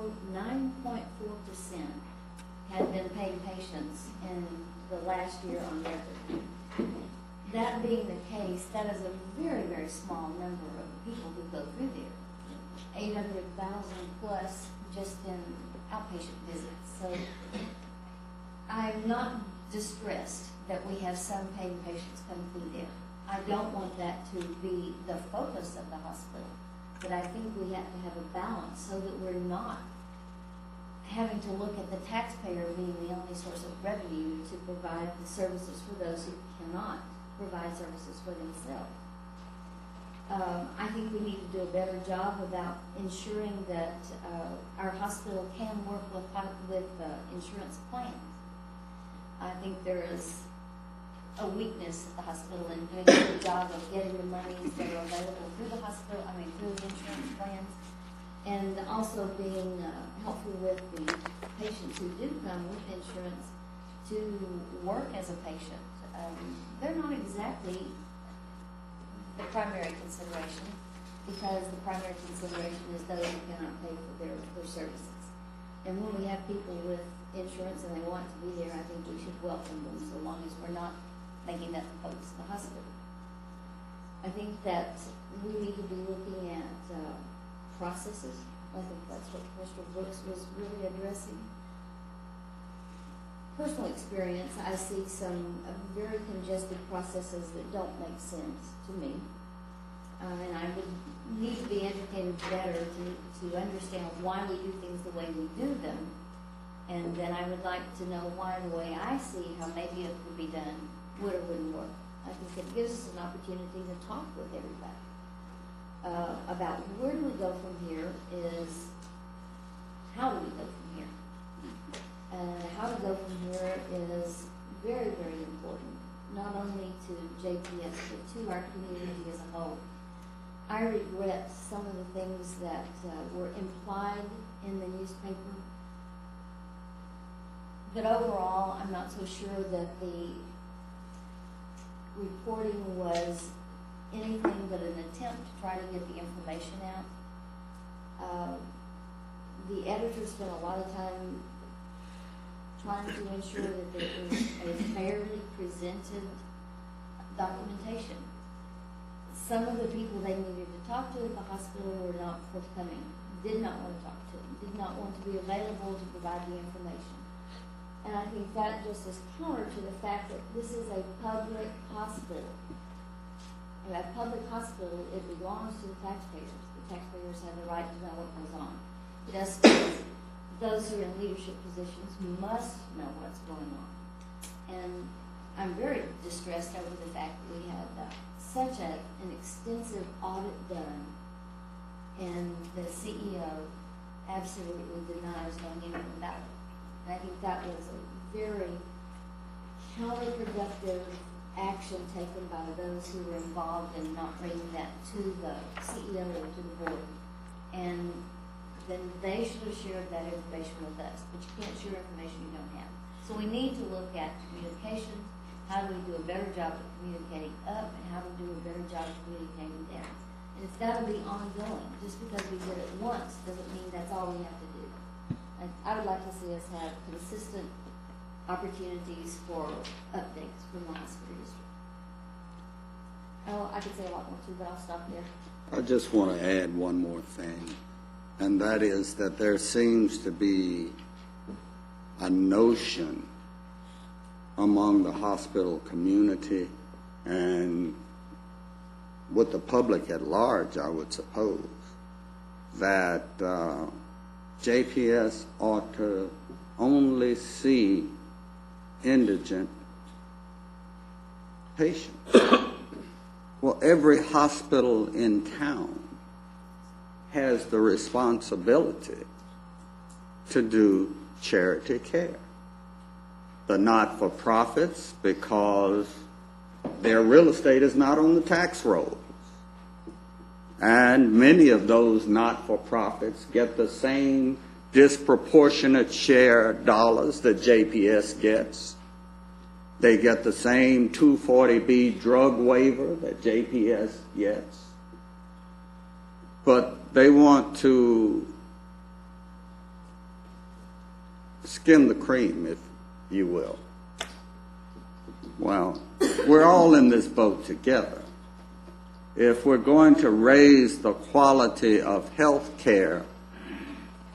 had been paying patients in the last year on record. That being the case, that is a very, very small number of people who go through there. 800,000 plus just in outpatient visits. So I'm not distressed that we have some paying patients come through there. I don't want that to be the focus of the hospital, but I think we have to have a balance so that we're not having to look at the taxpayer being the only source of revenue to provide the services for those who cannot provide services for themselves. I think we need to do a better job about ensuring that our hospital can work with insurance plans. I think there is a weakness at the hospital in doing a good job of getting the monies that are available through the hospital, through the insurance plans, and also being helpful with the patients who do come with insurance to work as a patient. They're not exactly the primary consideration, because the primary consideration is those who cannot pay for their services. And when we have people with insurance and they want to be there, I think we should welcome them, so long as we're not making that the focus of the hospital. I think that we need to be looking at processes. I think that's what Mr. Brooks was really addressing. Personal experience, I see some very congested processes that don't make sense to me. And I would need to be educated better to understand why we do things the way we do them. And then I would like to know why the way I see how maybe it could be done would or wouldn't work. I think it gives us an opportunity to talk with everybody about where do we go from here is how do we go from here. How to go from here is very, very important, not only to JPS, but to our community as a whole. I regret some of the things that were implied in the newspaper, but overall, I'm not so sure that the reporting was anything but an attempt to try to get the information out. The editor spent a lot of time trying to ensure that there was a fairly presented documentation. Some of the people they needed to talk to at the hospital were not forthcoming, did not want to talk to them, did not want to be available to provide the information. And I think that just is counter to the fact that this is a public hospital. And a public hospital, it belongs to the taxpayers. The taxpayers have the right to know what goes on. Just those who are in leadership positions must know what's going on. And I'm very distressed over the fact that we had such an extensive audit done, and the CEO absolutely denies knowing anything about it. And I think that was a very counterproductive action taken by those who were involved in not bringing that to the CEO or to the board. And then they should have shared that information with us. But you can't share information you don't have. So we need to look at communication how do we do a better job of communicating up, and how do we do a better job of communicating down. And it's got to be ongoing. Just because we did it once doesn't mean that's all we have to do. I would like to see us have consistent opportunities for updates from the hospital district. Oh, I could say a lot more too, but I'll stop there. I just want to add one more thing, and that is that there seems to be a notion among the hospital community and with the public at large, I would suppose, that JPS ought to only see indigent patients. Well, every hospital in town has the responsibility to do charity care. The not-for-profits, because their real estate is not on the tax rolls. And many of those not-for-profits get the same disproportionate share of dollars that JPS gets. They get the same 240B drug waiver that JPS gets. But they want to skim the cream, if you will. Well, we're all in this boat together. If we're going to raise the quality of health care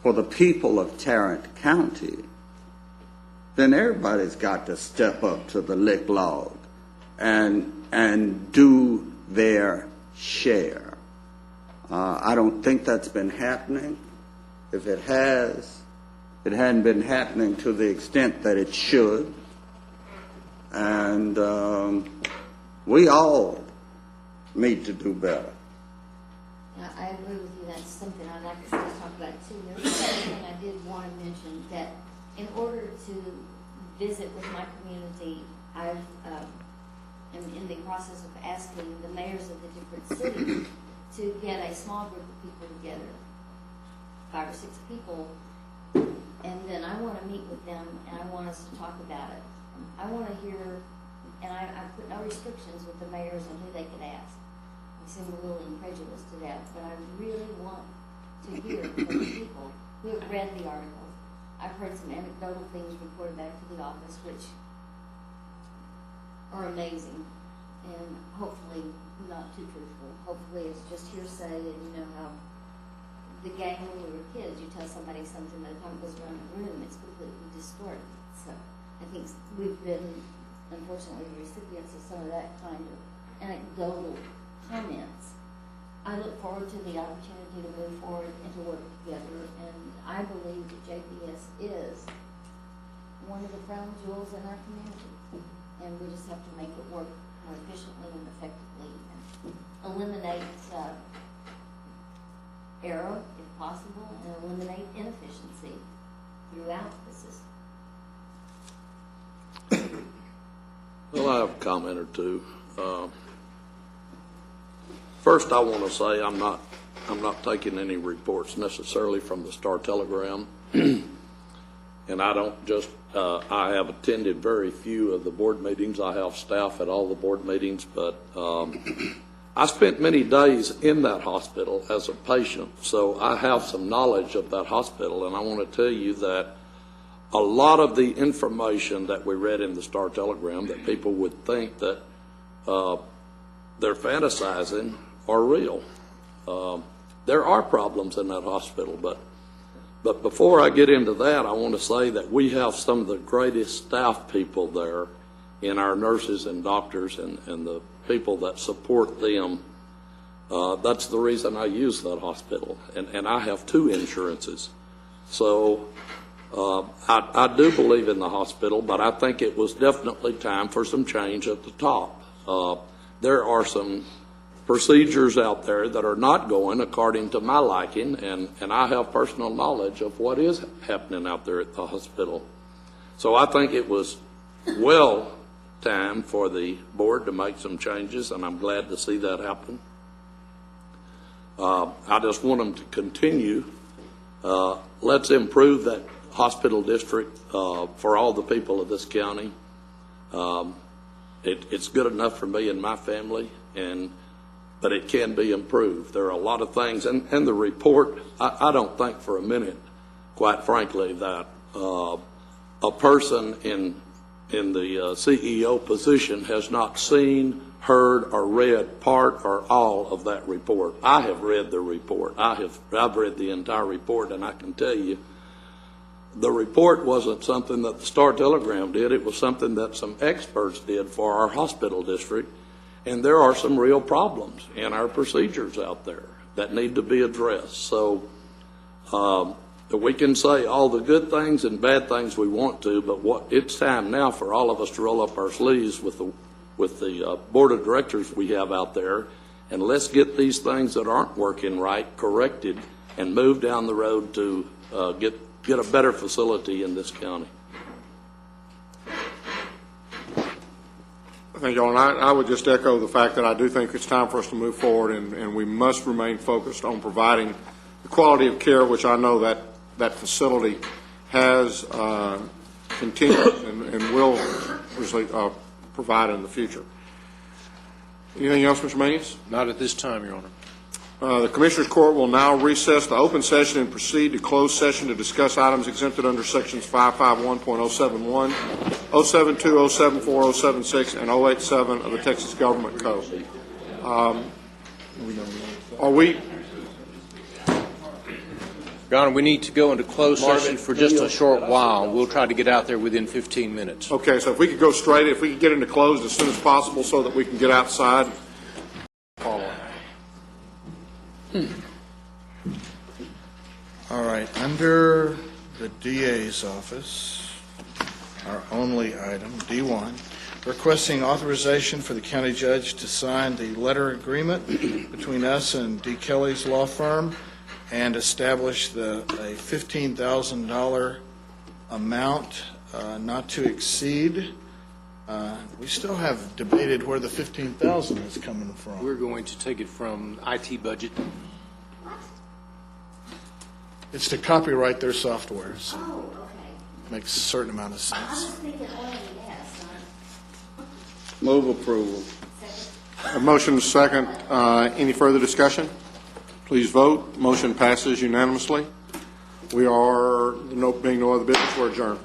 for the people of Tarrant County, then everybody's got to step up to the lick log and do their share. I don't think that's been happening. If it has, it hadn't been happening to the extent that it should. And we all need to do better. I agree with you. That's something I'd like to see us talk about too. There's something I did want to mention, that in order to visit with my community, I am in the process of asking the mayors of the different cities to get a small group of people together, 5 or 6 people, and then I want to meet with them and I want us to talk about it. I want to hear, and I put no restrictions with the mayors on who they could ask. I seem a little incredulous to that, but I really want to hear from the people who have read the articles. I've heard some anecdotal things reported back to the office which are amazing and hopefully not too truthful. Hopefully it's just hearsay, and you know how the game when we were kids, you tell somebody something, by the time it goes around the room, it's completely distorted. So I think we've been, unfortunately, the recipients of some of that kind of anecdotal comments. I look forward to the opportunity to move forward and to work together, and I believe that JPS is one of the crown jewels in our community, and we just have to make it work more efficiently and effectively and eliminate error, if possible, and eliminate inefficiency throughout the system. Well, I have a comment or two. First, I want to say I'm not taking any reports necessarily from the Star-Telegram, and I don't just. I have attended very few of the board meetings. I have staff at all the board meetings, but I spent many days in that hospital as a patient, so I have some knowledge of that hospital, and I want to tell you that a lot of the information that we read in the Star-Telegram that people would think that they're fantasizing are real. There are problems in that hospital, but before I get into that, I want to say that we have some of the greatest staff people there in our nurses and doctors and the people that support them. That's the reason I use that hospital, and I have 2 insurances. So I do believe in the hospital, but I think it was definitely time for some change at the top. There are some procedures out there that are not going according to my liking, and I have personal knowledge of what is happening out there at the hospital. So I think it was well time for the board to make some changes, and I'm glad to see that happen. I just want them to continue. Let's improve that hospital district for all the people of this county. It's good enough for me and my family, but it can be improved. There are a lot of things, and the report, I don't think for a minute, quite frankly, that a person in the CEO position has not seen, heard, or read part or all of that report. I have read the report. I've read the entire report, and I can tell you, the report wasn't something that the Star-Telegram did. It was something that some experts did for our hospital district, and there are some real problems in our procedures out there that need to be addressed. So we can say all the good things and bad things we want to, but it's time now for all of us to roll up our sleeves with the board of directors we have out there, and let's get these things that aren't working right corrected and move down the road to get a better facility in this county. Thank you all. And I would just echo the fact that I do think it's time for us to move forward, and we must remain focused on providing the quality of care which I know that facility has continued and will provide in the future. Anything else, Mr. Manius? Not at this time, Your Honor. The Commissioners Court will now recess the open session and proceed to closed session to discuss items exempted under sections 551.071, 072, 074, 076, and 087 of the Texas Government Code. Your Honor, we need to go into closed session for just a short while. We'll try to get out there within 15 minutes. Okay, so if we could go straight, if we could get into closed as soon as possible so that we can get outside. All right, under the DA's office, our only item, D1, requesting authorization for the county judge to sign the letter agreement between us and D. Kelly's law firm and establish a $15,000 amount not to exceed. We still have debated where the $15,000 is coming from. We're going to take it from IT budget. It's to copyright their software, so Oh, okay. makes a certain amount of I was sense. thinking oil and gas. Move approval. A motion is second. Any further discussion? Please vote. Motion passes unanimously. We are, being no other business, we're adjourned.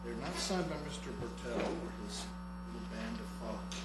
They're not signed by Mr. Bertel or his little band of followers.